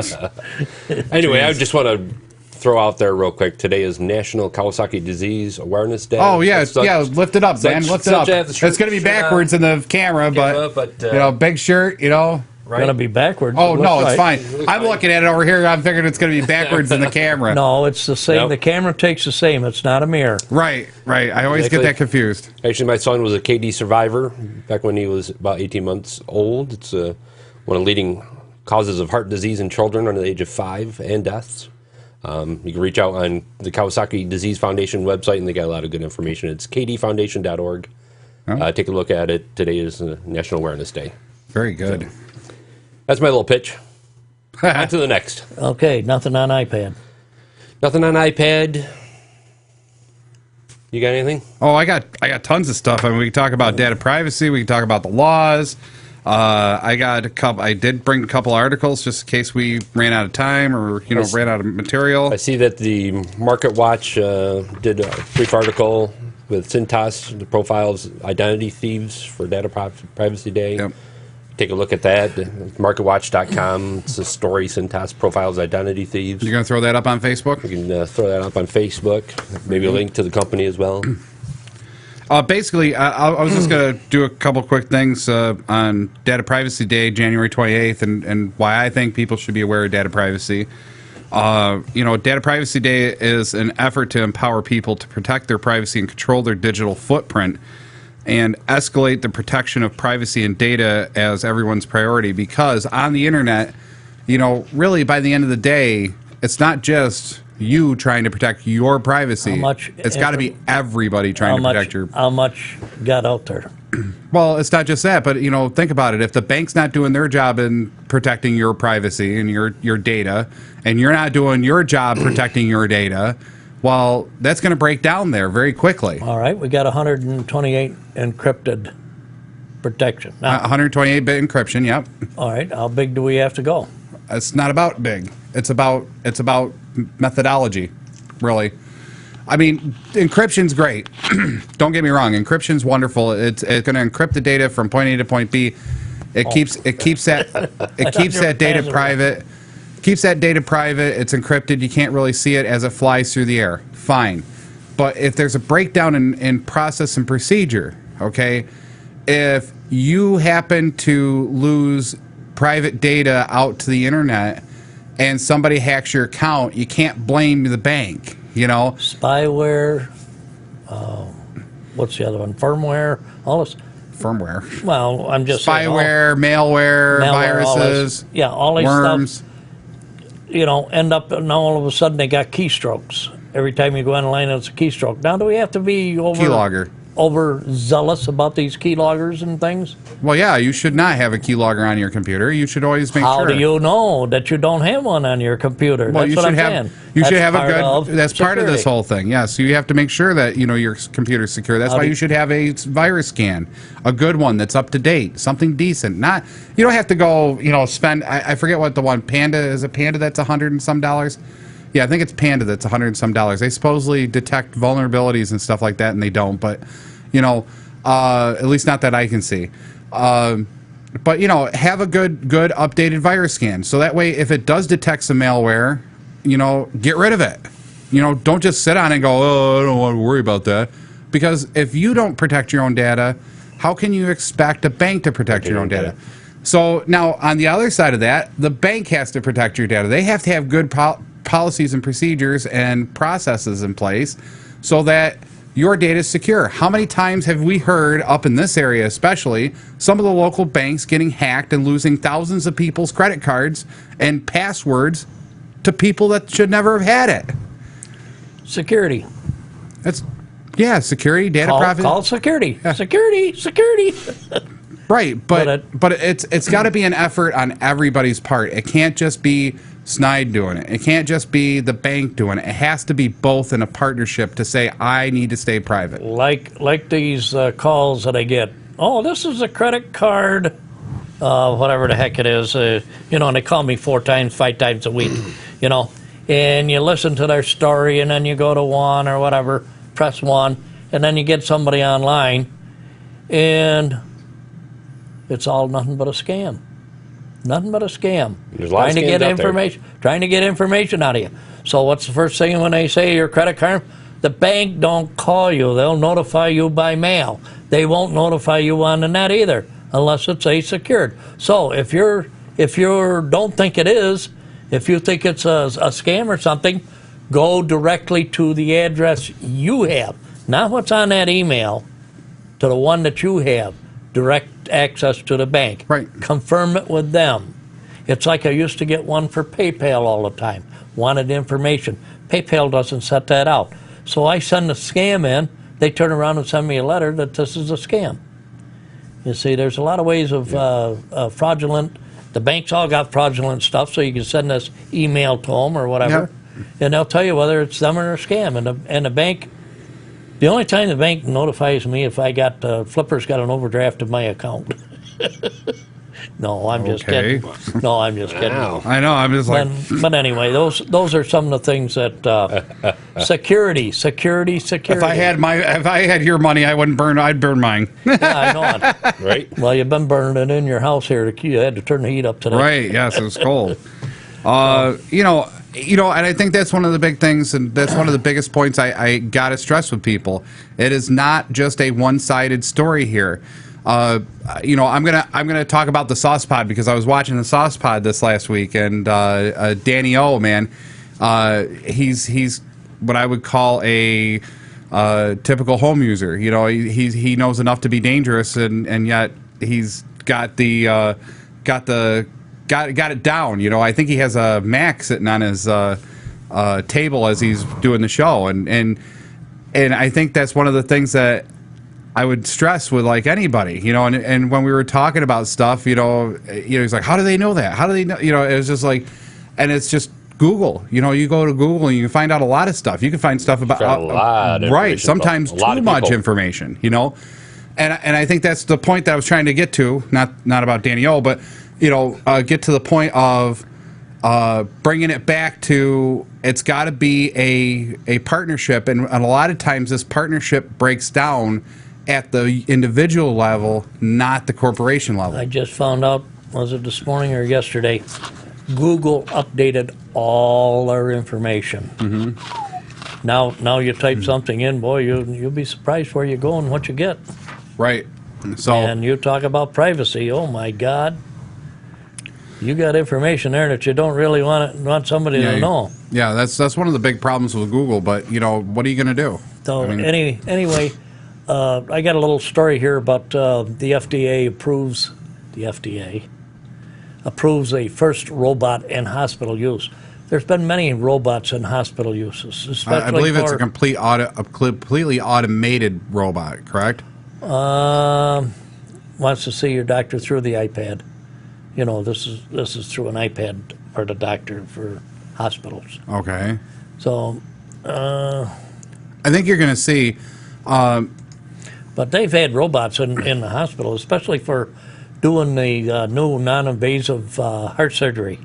S4: Anyway, I just want to throw out there real quick. Today is National Kawasaki Disease Awareness Day.
S2: Oh, yeah. Lift it up, man. Lift it up. It's going to be backwards in the camera, but big shirt,
S3: Right. Going to be backwards.
S2: Oh, no, it's
S3: right.
S2: fine. I'm looking at it over here. I'm figuring it's going to be backwards in the camera.
S3: No, it's the same.
S4: Nope.
S3: The camera takes the same. It's not a mirror.
S2: Right. I always get that confused.
S4: Actually, my son was a KD survivor back when he was about 18 months old. It's one of the leading causes of heart disease in children under the age of 5 and deaths. You can reach out on the Kawasaki Disease Foundation website, and they got a lot of good information. It's kdfoundation.org. Take a look at it. Today is National Awareness Day.
S2: Very good.
S4: That's my little pitch. On to the next.
S3: Okay, nothing on iPad.
S4: Nothing on iPad. You got anything?
S2: Oh, I got tons of stuff. I mean, we can talk about data privacy. We can talk about the laws. I did bring a couple articles just in case we ran out of time or ran out of material.
S4: I see that the Market Watch did a brief article with Cintas, the profiles identity thieves for Data Privacy Day.
S2: Yep.
S4: Take a look at that. MarketWatch.com. It's a story. Cintas profiles identity thieves.
S2: You're going to throw that up on Facebook?
S4: You can throw that up on Facebook. Maybe a link to the company as well.
S2: Basically, I was just going to do a couple quick things on Data Privacy Day, January 28th, and why I think people should be aware of data privacy. Data Privacy Day is an effort to empower people to protect their privacy and control their digital footprint and escalate the protection of privacy and data as everyone's priority, because on the internet, really by the end of the day, it's not just you trying to protect your privacy. It's got to be everybody trying to protect your...
S3: How much got out there?
S2: Well, it's not just that, but think about it. If the bank's not doing their job in protecting your privacy and your data, and you're not doing your job protecting your data, well, that's going to break down there very quickly.
S3: All right, we got 128 encrypted protection. Now,
S2: 128-bit encryption, yep.
S3: all right, how big do we have to go?
S2: It's not about big. It's about methodology, really. I mean, encryption's great. Don't get me wrong. Encryption's wonderful. It's going to encrypt the data from point A to point B. It keeps that data private. Keeps that data private. It's encrypted. You can't really see it as it flies through the air. Fine. But if there's a breakdown in process and procedure, okay, if you happen to lose private data out to the internet and somebody hacks your account, you can't blame the bank,
S3: Spyware, what's the other one? Firmware, all this.
S2: Firmware.
S3: Well, I'm just saying,
S2: Spyware, malware, viruses,
S3: all these
S2: worms.
S3: stuff, end up, and all of a sudden they got keystrokes. Every time you go online, it's a keystroke. Now, do we have to be overzealous about these keyloggers and things?
S2: Well, yeah, you should not have a keylogger on your computer. You should always make sure.
S3: How do you know that you don't have one on your computer?
S2: Well,
S3: That's what I'm saying.
S2: You should have a
S3: That's
S2: good. That's part of this whole thing. Yeah, so you have to make sure that your computer's secure. That's why you should have a virus scan, a good one that's up to date, something decent. Not you don't have to go spend. I forget what the one Panda is. A Panda that's $100 and some. Yeah, I think it's Panda that's $100 and some. They supposedly detect vulnerabilities and stuff like that, and they don't. But at least not that I can see. But have a good updated virus scan, so that way if it does detect some malware, get rid of it. Don't just sit on it and go, oh, I don't want to worry about that, because if you don't protect your own data, how can you expect a bank to protect your own data? So now on the other side of that, the bank has to protect your data. They have to have good policies and procedures and processes in place so that your data is secure. How many times have we heard up in this area, especially some of the local banks getting hacked and losing thousands of people's credit cards and passwords to people that should never have had it?
S3: Security.
S2: Security, data privacy.
S3: Call security. Yeah. Security.
S2: Right, but it's got to be an effort on everybody's part. It can't just be Snide doing it. It can't just be the bank doing it. It has to be both in a partnership to say, I need to stay private.
S3: Like these calls that I get. Oh, this is a credit card, whatever the heck it is. And they call me 4 times, 5 times a week, And you listen to their story, and then you go to one or whatever, press 1, and then you get somebody online, and it's all nothing but a scam. Nothing but a scam.
S4: There's a lot of scams out there.
S3: Trying to get information out of you. So what's the first thing when they say your credit card? The bank don't call you. They'll notify you by mail. They won't notify you on the net either, unless it's secured. So if you don't think it is, if you think it's a scam or something, go directly to the address you have, not what's on that email, to the one that you have. Direct access to the bank.
S2: Right.
S3: Confirm it with them. It's like I used to get one for PayPal all the time. Wanted information. PayPal doesn't set that out. So I send a scam in. They turn around and send me a letter that this is a scam. You see, there's a lot of ways of fraudulent. The banks all got fraudulent stuff, so you can send this email to them or whatever, and they'll tell you whether it's them or a scam. And the bank. The only time the bank notifies me if I got Flipper's got an overdraft in my account. No, I'm just kidding. No, I'm just kidding.
S4: Wow.
S2: I know. I'm just like.
S3: But anyway, those are some of the things that security.
S2: If I had your money, I'd burn mine.
S3: Yeah, I know it.
S4: Right?
S3: Well, you've been burning it in your house here. You had to turn the heat up today.
S2: Right. Yes, it was cold. And I think that's one of the big things, and that's one of the biggest points I gotta stress with people. It is not just a one-sided story here. I'm gonna talk about the Sauce Pod because I was watching the Sauce Pod this last week, and Danny O, man, he's what I would call a typical home user. He knows enough to be dangerous, and yet he's got it down. I think he has a Mac sitting on his table as he's doing the show, and I think that's one of the things that I would stress with like anybody, and when we were talking about stuff, he's like, how do they know that? How do they know? It was just like, and it's just Google. You go to Google and you can find out a lot of stuff. You can find stuff about
S4: a lot of
S2: right. Sometimes too much information. And I think that's the point that I was trying to get to. Not about Danny O, but get to the point of bringing it back to it's got to be a partnership, and a lot of times this partnership breaks down at the individual level, not the corporation level.
S3: I just found out, was it this morning or yesterday, Google updated all our information. Mm-hmm. Now you type something in, boy, you'll be surprised where you go and what you get.
S2: Right. So,
S3: and you talk about privacy, oh my God. You got information there that you don't really want somebody to know.
S2: Yeah, that's one of the big problems with Google, but what are you going to do?
S3: So anyway, I got a little story here about the FDA approves a first robot in hospital use. There's been many robots in hospital uses, especially
S2: I believe it's a completely automated robot, correct?
S3: Wants to see your doctor through the iPad. This is through an iPad for the doctor for hospitals.
S2: Okay.
S3: So,
S2: I think you're going to see.
S3: But they've had robots in the hospital, especially for doing the new non-invasive heart surgery.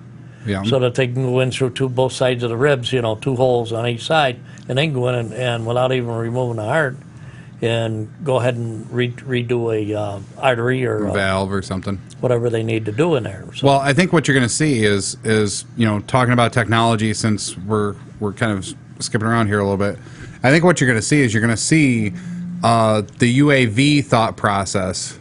S2: Yeah.
S3: So that they can go in through both sides of the ribs, 2 holes on each side, and then go in and without even removing the heart, and go ahead and redo a artery or
S2: valve or something,
S3: whatever they need to do in there. So,
S2: well, I think what you're going to see is talking about technology, since we're kind of skipping around here a little bit. I think what you're going to see is the UAV thought process.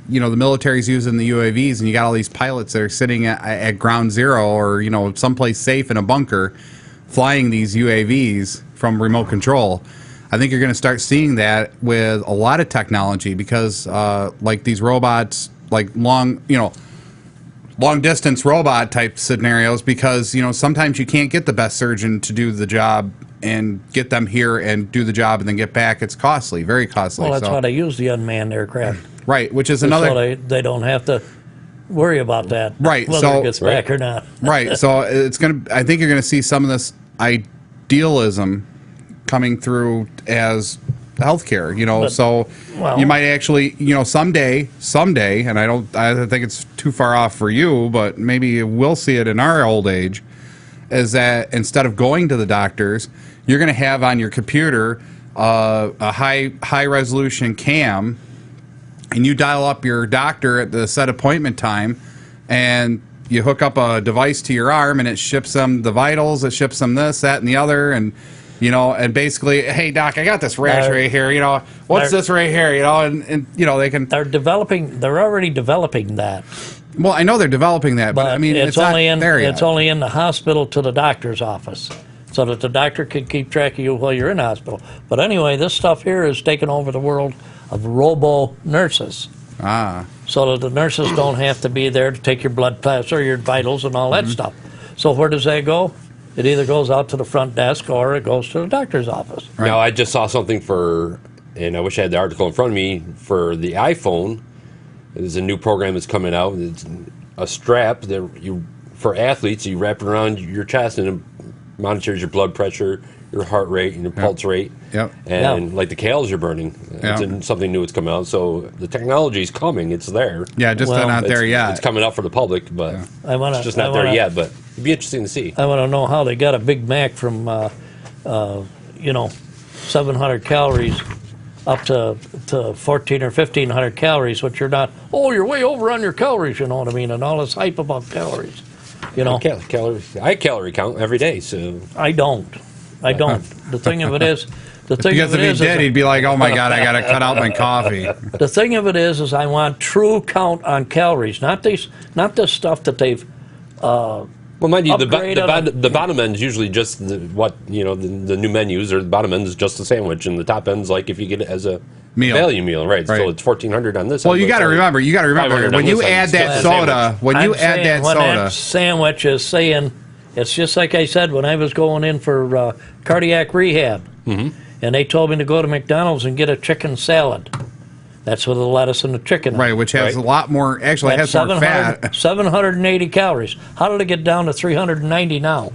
S2: the military's using the UAVs, and you got all these pilots that are sitting at ground zero or someplace safe in a bunker, flying these UAVs from remote control. I think you're going to start seeing that with a lot of technology because, like these robots, like long distance robot type scenarios, because sometimes you can't get the best surgeon to do the job and get them here and do the job and then get back. It's costly, very costly.
S3: Well, that's why they use the unmanned aircraft.
S2: Right, which is another.
S3: So they don't have to worry about that.
S2: Right,
S3: whether
S2: so
S3: it gets back or not.
S2: Right, so I think you're gonna see some of this idealism coming through as healthcare. You might actually, someday, and I think it's too far off for you, but maybe we'll see it in our old age. Is that instead of going to the doctors, you're going to have on your computer a high resolution cam, and you dial up your doctor at the set appointment time, and you hook up a device to your arm, and it ships them the vitals, it ships them this, that, and the other, and and basically, hey doc, I got this rash right here. What's this right here? And they can.
S3: They're already developing that.
S2: Well, I know they're developing that, but I mean, it's only not there yet.
S3: It's only in the hospital to the doctor's office, so that the doctor can keep track of you while you're in hospital. But anyway, this stuff here is taking over the world of robo-nurses. So that the nurses don't have to be there to take your blood tests or your vitals and all that stuff. So where does that go? It either goes out to the front desk or it goes to the doctor's office.
S2: Right.
S4: Now, I just saw something and I wish I had the article in front of me, for the iPhone. There's a new program that's coming out. It's a strap that for athletes, you wrap it around your chest and it monitors your blood pressure, your heart rate, and your pulse rate.
S2: Yep.
S4: And like the calories you're burning. It's something new that's coming out. So the technology is coming. It's there.
S2: Yeah, just not there yet.
S4: It's coming out for the public, but it's just not there yet. But it'd be interesting to see.
S3: I want to know how they got a Big Mac from 700 calories up to 14 or 1,500 calories, which you're not. Oh, you're way over on your calories. You know what I mean? And all this hype about calories.
S4: I calorie count every day, so
S3: I don't. The thing of it is,
S2: because if he did, he'd be like, "Oh my God, I got to cut out my coffee."
S3: The thing of it is I want true count on calories, not this stuff that they've.
S4: Well, mind you, the bottom end is usually just the new menus, or the bottom end is just a sandwich, and the top end's like if you get it as a value meal, right? So it's $1,400 on this.
S2: Well, you got to remember when you add that soda,
S3: that sandwich is saying, it's just like I said when I was going in for cardiac rehab, and they told me to go to McDonald's and get a chicken salad. That's with the lettuce and the chicken.
S2: Right, which has a lot more, actually has more fat.
S3: 780 calories. How did it get down to 390 now?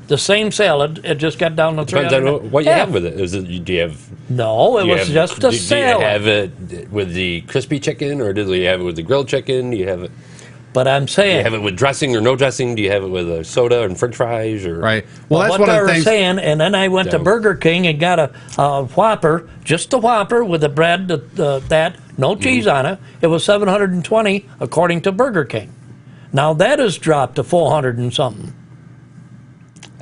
S3: The same salad, it just got down to 390.
S4: Depends on what you have with it. Do you have...
S3: No, it was just a salad.
S4: Do you have it with the crispy chicken, or do you have it with the grilled chicken? Do you have it...
S3: But I'm saying...
S4: Do you have it with dressing or no dressing? Do you have it with a soda and french fries? Or
S2: right. Well, that's
S3: what
S2: one
S3: they
S2: of the
S3: were
S2: things...
S3: saying, and then I went to Burger King and got a Whopper, just a Whopper with the bread, no cheese on it. It was $720 according to Burger King. Now that has dropped to $400 and something.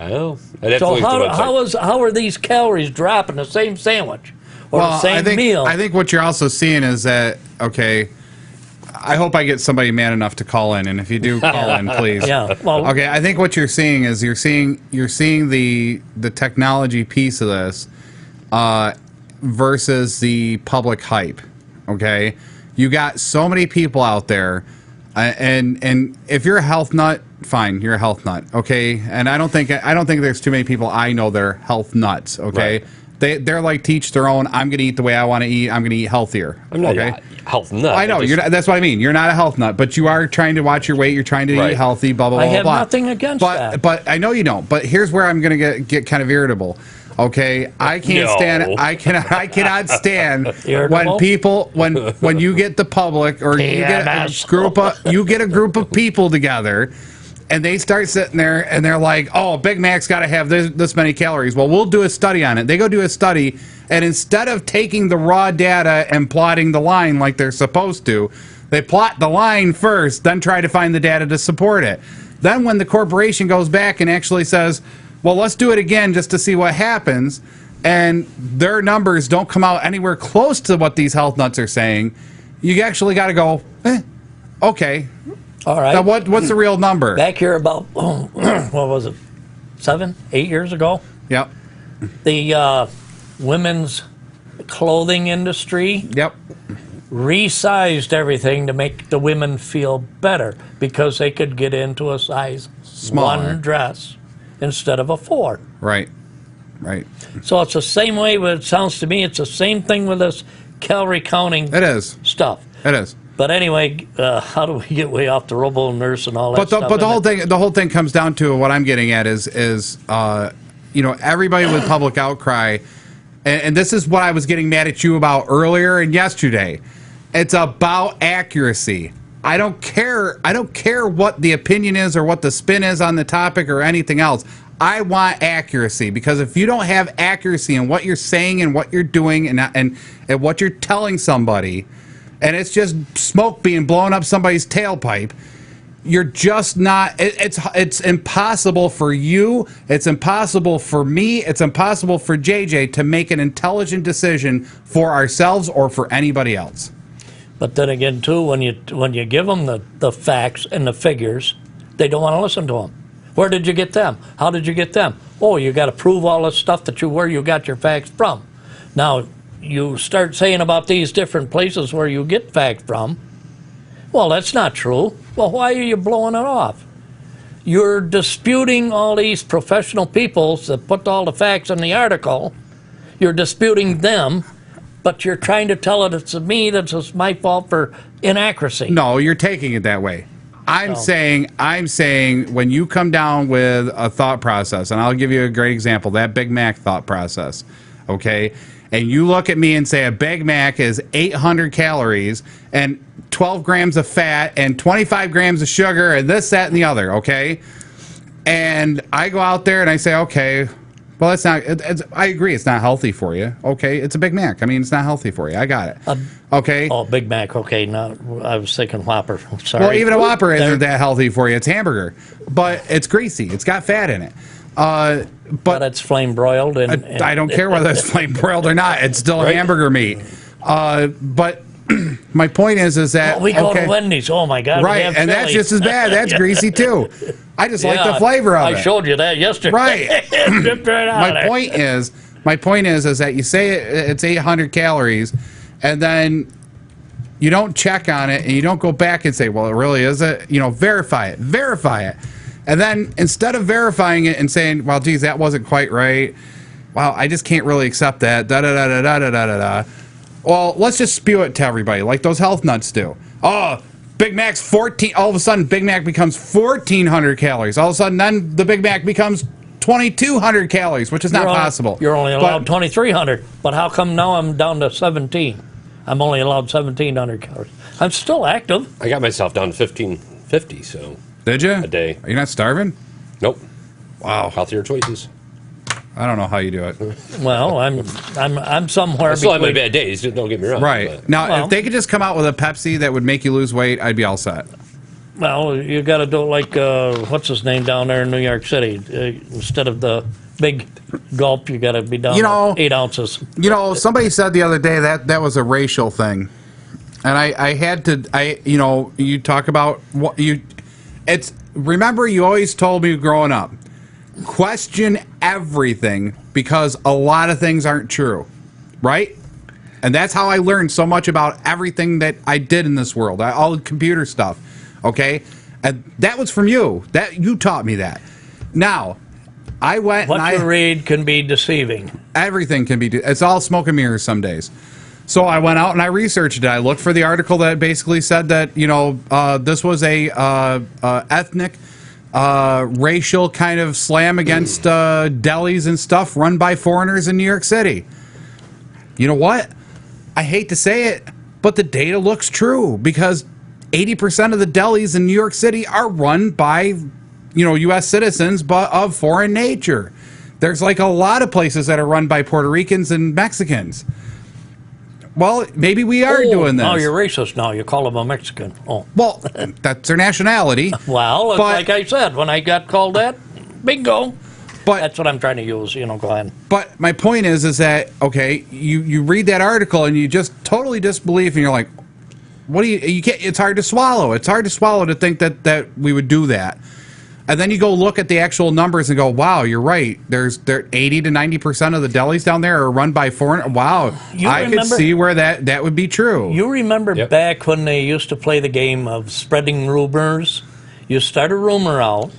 S4: Oh,
S3: so how are these calories dropping the same sandwich or the same meal?
S2: I think what you're also seeing is that, okay, I hope I get somebody man enough to call in, and if you do, call in, please.
S3: Yeah. Well,
S2: okay, I think what you're seeing is you're seeing the technology piece of this versus the public hype. Okay, you got so many people out there, and if you're a health nut, fine, you're a health nut. Okay, and I don't think there's too many people I know that are health nuts. Okay. Right. They're like teach their own. I'm going to eat the way I want to eat. I'm going to eat healthier.
S4: I'm not a health nut.
S2: I know that's what I mean. You're not a health nut, but you are trying to watch your weight. You're trying to eat healthy. Blah blah blah.
S3: I have
S2: blah.
S3: nothing against that.
S2: But I know you don't. But here's where I'm going to get kind of irritable. Okay, I can't stand. I cannot stand when people when you get the public or you get a group of people together. And they start sitting there and they're like, oh, Big Mac's got to have this many calories. Well, we'll do a study on it. They go do a study, and instead of taking the raw data and plotting the line like they're supposed to, they plot the line first, then try to find the data to support it. Then when the corporation goes back and actually says, well, let's do it again just to see what happens, and their numbers don't come out anywhere close to what these health nuts are saying, you actually got to go, okay.
S3: All right.
S2: Now what's the real number?
S3: Back here about, what was it, 7, 8 years ago?
S2: Yep.
S3: The women's clothing industry
S2: Yep.
S3: resized everything to make the women feel better because they could get into a size
S2: Smaller.
S3: 1 dress instead of a 4.
S2: Right. Right.
S3: So it's the same way with, it sounds to me, it's the same thing with this calorie counting
S2: It is.
S3: stuff.
S2: It is.
S3: But anyway, how do we get way off the robo nurse and all that stuff?
S2: But the whole thing comes down to what I'm getting at is everybody with public outcry, and this is what I was getting mad at you about earlier and yesterday. It's about accuracy. I don't care what the opinion is or what the spin is on the topic or anything else. I want accuracy, because if you don't have accuracy in what you're saying and what you're doing and what you're telling somebody, and it's just smoke being blown up somebody's tailpipe, you're just not. It's impossible for you. It's impossible for me. It's impossible for JJ to make an intelligent decision for ourselves or for anybody else.
S3: But then again, too, when you give them the facts and the figures, they don't want to listen to them. Where did you get them? How did you get them? Oh, you got to prove all this stuff where you got your facts from. Now, you start saying about these different places where you get facts from. Well, that's not true. Well, why are you blowing it off? You're disputing all these professional people that put all the facts in the article. You're disputing them, but you're trying to tell it it's me, that's my fault for inaccuracy.
S2: No, you're taking it that way. I'm saying when you come down with a thought process, and I'll give you a great example, that Big Mac thought process, okay? And you look at me and say a Big Mac is 800 calories and 12 grams of fat and 25 grams of sugar and this, that, and the other, okay? And I go out there and I say, okay, well, that's not, I agree, it's not healthy for you. Okay, it's a Big Mac. I mean, it's not healthy for you. I got it. Okay?
S3: Oh, Big Mac, okay. No, I was thinking Whopper. Sorry.
S2: Well, even a Whopper isn't that healthy for you. It's hamburger. But it's greasy. It's got fat in it.
S3: But it's flame broiled. And
S2: I don't care whether it's flame broiled or not. It's still hamburger meat. But my point is that...
S3: we go to Wendy's. Oh, my God.
S2: Right, and that's just as bad. That's greasy, too. I just like the flavor of it.
S3: I showed you that yesterday.
S2: Right.
S3: Dipped right out of there.
S2: My point is that you say it's 800 calories, and then you don't check on it, and you don't go back and say, well, it really is it. Verify it. And then instead of verifying it and saying, well, geez, that wasn't quite right. Wow, I just can't really accept that. Da-da-da-da-da-da-da-da. Well, let's just spew it to everybody like those health nuts do. Oh, Big Mac's 14. All of a sudden, Big Mac becomes 1,400 calories. All of a sudden, then the Big Mac becomes 2,200 calories, which is not possible.
S3: You're only allowed 2,300. But how come now I'm down to 17? I'm only allowed 1,700 calories. I'm still active.
S4: I got myself down to 1,550, so.
S2: Did you?
S4: A day.
S2: Are you not starving?
S4: Nope.
S2: Wow.
S4: Healthier choices.
S2: I don't know how you do it.
S3: Well, I'm somewhere.
S4: I still have my bad days. Don't get me wrong.
S2: Right.
S4: But.
S2: Now, if they could just come out with a Pepsi that would make you lose weight, I'd be all set.
S3: Well, you got to do it like what's his name down there in New York City. Instead of the big gulp, you got to be down to 8 ounces.
S2: Somebody said the other day that was a racial thing, and I had to. You talk about what you. Remember, you always told me growing up, question everything because a lot of things aren't true, right? And that's how I learned so much about everything that I did in this world, all the computer stuff, okay? And that was from you. That you taught me that. Now, I went
S3: what you read can be deceiving.
S2: Everything can be. It's all smoke and mirrors some days. So I went out and I researched it. I looked for the article that basically said that this was a ethnic, racial kind of slam against delis and stuff run by foreigners in New York City. You know what? I hate to say it, but the data looks true because 80% of the delis in New York City are run by, U.S. citizens, but of foreign nature. There's like a lot of places that are run by Puerto Ricans and Mexicans. Well, maybe we are doing this.
S3: Oh, you're racist now. You call them a Mexican. Oh.
S2: Well, that's their nationality.
S3: Well, it's like I said, when I got called that, bingo. But that's what I'm trying to use, go ahead.
S2: But my point is that, okay, you read that article and you just totally disbelieve and you're like, what do you can't, it's hard to swallow. It's hard to swallow to think that we would do that. And then you go look at the actual numbers and go, wow, you're right. There's 80 to 90% of the delis down there are run by foreign. Wow, I could see where that would be true.
S3: You remember back when they used to play the game of spreading rumors? You start a rumor out.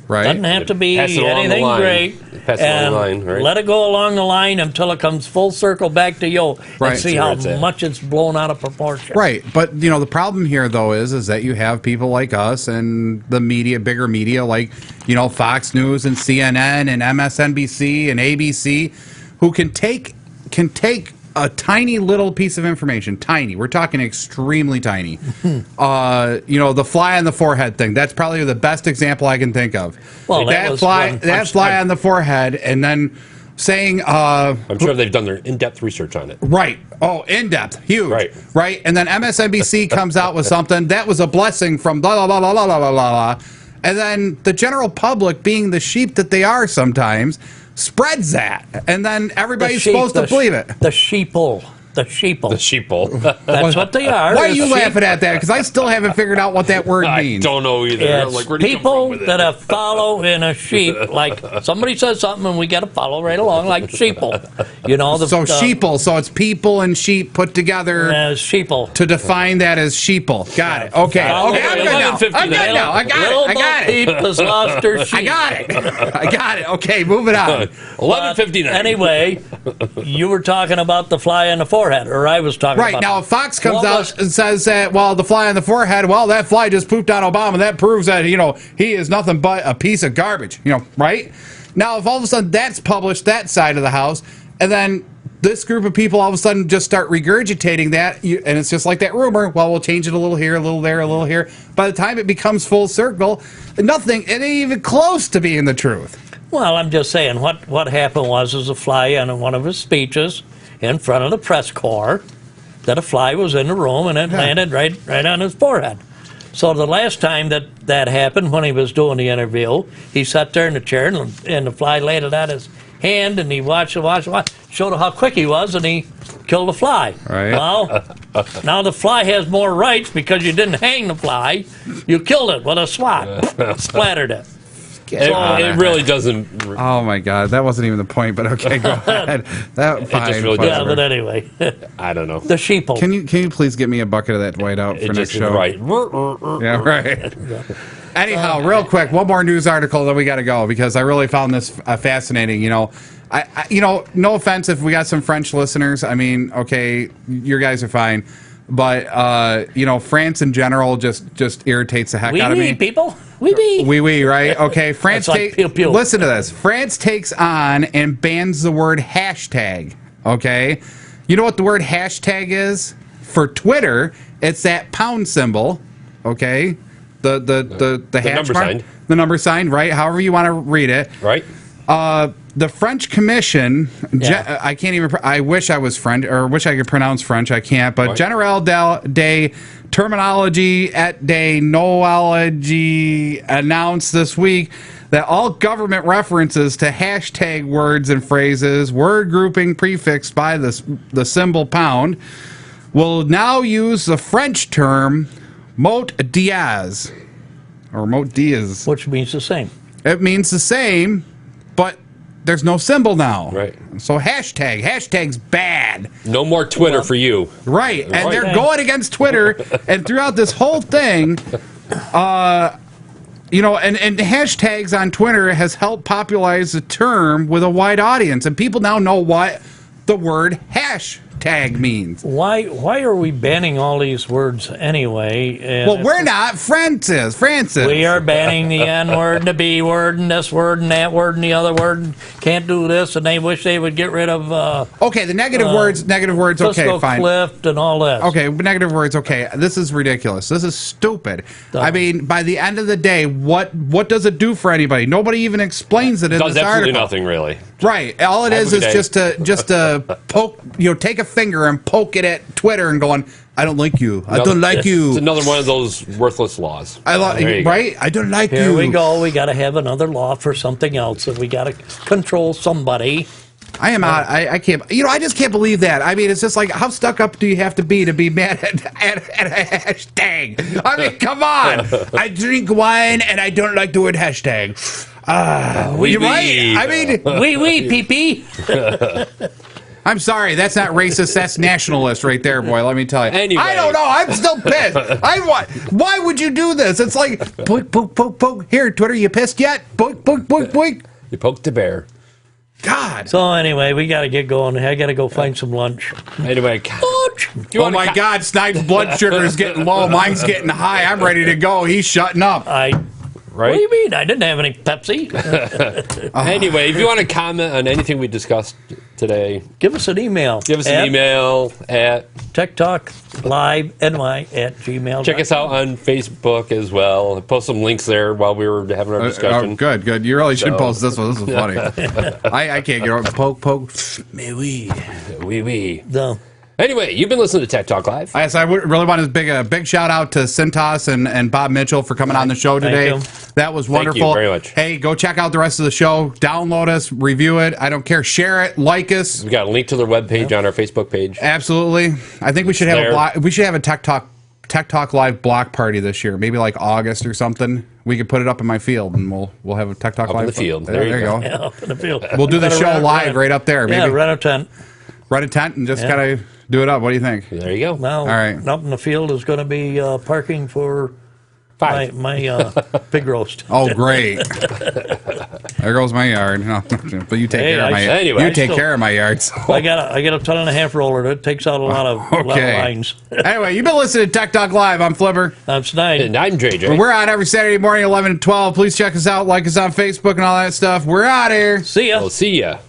S2: Right.
S3: Doesn't have to be anything great.
S4: Pass it along the line, right?
S3: Let it go along the line until it comes full circle back to you
S2: Right.
S3: and see how much it's blown out of proportion.
S2: Right. But, the problem here, though, is that you have people like us and the media, bigger media, like, Fox News and CNN and MSNBC and ABC, who can take a tiny little piece of information, tiny. We're talking extremely tiny. The fly on the forehead thing. That's probably the best example I can think of.
S3: Well,
S2: that fly on the forehead, and then saying,
S4: I'm sure they've done their in-depth research on it.
S2: Right. Oh, in-depth. Huge.
S4: Right.
S2: And then MSNBC comes out with something. That was a blessing from blah, blah, blah, blah, blah, blah, blah. And then the general public, being the sheep that they are sometimes, spreads that, and then everybody's supposed to believe it.
S3: The sheeple. The sheeple.
S4: The sheeple.
S3: That's what they are.
S2: Why are you laughing at that? Because I still haven't figured out what that word means.
S4: I don't know either.
S3: It's
S4: like, where do you come from
S3: people
S4: with it?
S3: that follow in a sheep. Like somebody says something and we got to follow right along like sheeple.
S2: So sheeple. So it's people and sheep put together.
S3: Sheeple.
S2: To define that as sheeple. Got it. Okay. I'm good now. I got it.
S3: Sheep has lost her sheep.
S2: I got it. Okay, moving on.
S4: 11:59.
S3: Anyway, you were talking about the fly on the forehead, or I was talking about.
S2: Right, now if Fox comes out and says that, well, the fly on the forehead, well, that fly just pooped on Obama, that proves that, he is nothing but a piece of garbage, right? Now, if all of a sudden that's published, that side of the house, and then this group of people all of a sudden just start regurgitating that, and it's just like that rumor, well, we'll change it a little here, a little there, a little here. By the time it becomes full circle, it ain't even close to being the truth.
S3: Well, I'm just saying, what happened was a fly on one of his speeches in front of the press corps, that a fly was in the room and it landed right on his forehead. So the last time that happened, when he was doing the interview, he sat there in the chair and the fly landed on his hand, and he watched, showed how quick he was, and he killed the fly.
S2: Right.
S3: Well, now the fly has more rights because you didn't hang the fly. You killed it with a swat, splattered it.
S4: It really doesn't.
S2: Oh my God, that wasn't even the point. But okay, go ahead. That fine.
S4: just really
S3: Yeah, but anyway,
S4: I don't know.
S3: the sheeple.
S2: Can you please get me a bucket of that whiteout for next show?
S4: Right.
S2: Yeah, right. Anyhow, real quick, one more news article, then we got to go because I really found this fascinating. No offense if we got some French listeners. I mean, okay, you guys are fine. But France in general just irritates the heck out of me.
S3: People, we
S2: right? Okay, France.
S3: Like pew, pew.
S2: Listen to this. France takes on and bans the word hashtag. Okay, you know what the word hashtag is for Twitter? It's that pound symbol. Okay, the hash
S4: number
S2: mark,
S4: sign.
S2: the number sign, right? However you want to read it,
S4: Right.
S2: The French Commission,
S3: Yeah.
S2: I can't even, I wish I was French, or wish I could pronounce French, I can't, but
S4: Right.
S2: General de Terminology et de Noology announced this week that all government references to hashtag words and phrases, word grouping prefixed by the symbol pound, will now use the French term mot diaz, or mot diaz.
S3: which means the same.
S2: It means the same, but there's no symbol now.
S4: Right.
S2: So hashtag's bad.
S4: No more Twitter for you.
S2: Right. And
S4: Right.
S2: they're going against Twitter. And throughout this whole thing, and hashtags on Twitter has helped popularize the term with a wide audience. And people now know what the word hashtag means.
S3: Why are we banning all these words anyway? And
S2: Well, we're not. Francis.
S3: we are banning the N word and the B word and this word and that word and the other word. And can't do this, and they wish they would get rid of
S2: Okay, the negative words, okay,
S3: Cisco
S2: fine.
S3: Clift and all that.
S2: Okay, negative words. Okay, this is ridiculous. This is stupid. I mean, by the end of the day, what does it do for anybody? Nobody even explains it in
S4: Does
S2: this
S4: absolutely
S2: article.
S4: nothing really.
S2: Right. All it is
S4: Every day.
S2: just to poke. Take a finger and poke it at Twitter and going, I don't like you. I don't like you.
S4: It's another one of those worthless laws.
S2: There you go. Right. I don't like
S3: Here
S2: you.
S3: we go. We got to have another law for something else, and we got to control somebody.
S2: I am out. I can't. I just can't believe that. I mean, it's just like, how stuck up do you have to be mad at a hashtag? I mean, come on. I drink wine and I don't like the word hashtag. You're right. I mean,
S3: pee pee.
S2: I'm sorry. That's not racist. That's nationalist right there, boy. Let me tell you.
S4: Anyway.
S2: I don't know. I'm still pissed. Why would you do this? It's like, boink, boink, boink, boink. Here, Twitter, you pissed yet? Boink, boink, boink, boink.
S4: You poked the bear.
S2: God.
S3: So anyway, we got to get going. I got to go find some lunch.
S4: Anyway,
S2: Oh my God, Snide's blood sugar is getting low. Mine's getting high. I'm ready to go. He's shutting up.
S4: right?
S3: What do you mean? I didn't have any Pepsi.
S4: Anyway, if you want to comment on anything we discussed today,
S3: Give us an email.
S4: give us an email at.
S3: techtalkliveny@gmail.com.
S4: Check us out on Facebook as well. Post some links there while we were having our discussion.
S2: Good. You really should post this one. This is funny. I can't get over poke. Mais oui.
S4: Oui.
S3: No.
S4: Anyway, you've been listening to Tech Talk Live.
S2: I really want to big shout out to Cintas and Bob Mitchell for coming on the show today.
S3: you.
S2: That was
S4: Thank you
S2: wonderful.
S4: very much.
S2: Hey, go check out the rest of the show. Download us, review it. I don't care. Share it, like us.
S4: We got a link to their webpage on our Facebook page.
S2: Absolutely. I think we should have a Tech Talk Live block party this year. Maybe like August or something. We could put it up in my field, and we'll have a Tech Talk
S4: Up
S2: Live
S4: in the field.
S2: There you go.
S3: Yeah, up in the field.
S2: We'll do the show live right up there.
S3: Yeah,
S2: Maybe
S3: rent a tent.
S2: rent a tent and just kind of do it up. What do you think?
S4: There you go.
S3: Now,
S2: All right.
S3: up in the field is going to be parking for
S4: Five.
S3: my pig roast.
S2: Oh, great! There goes my yard. No, but you take care of my.
S4: Anyway,
S2: you
S4: I
S2: take care of my yards.
S3: I got a ton and a half roller that takes out a lot of lines.
S2: Anyway, you've been listening to Tech Talk Live. I'm Flipper.
S3: I'm Snide.
S4: And I'm JJ.
S2: We're out every Saturday morning, 11 to 12. Please check us out, like us on Facebook and all that stuff. We're out here.
S3: See ya.
S4: We'll see ya.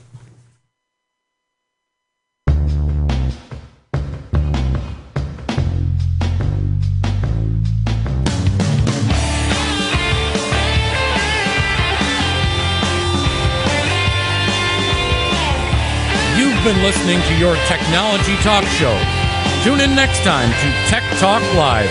S1: You've been listening to your technology talk show. Tune in next time to Tech Talk Live.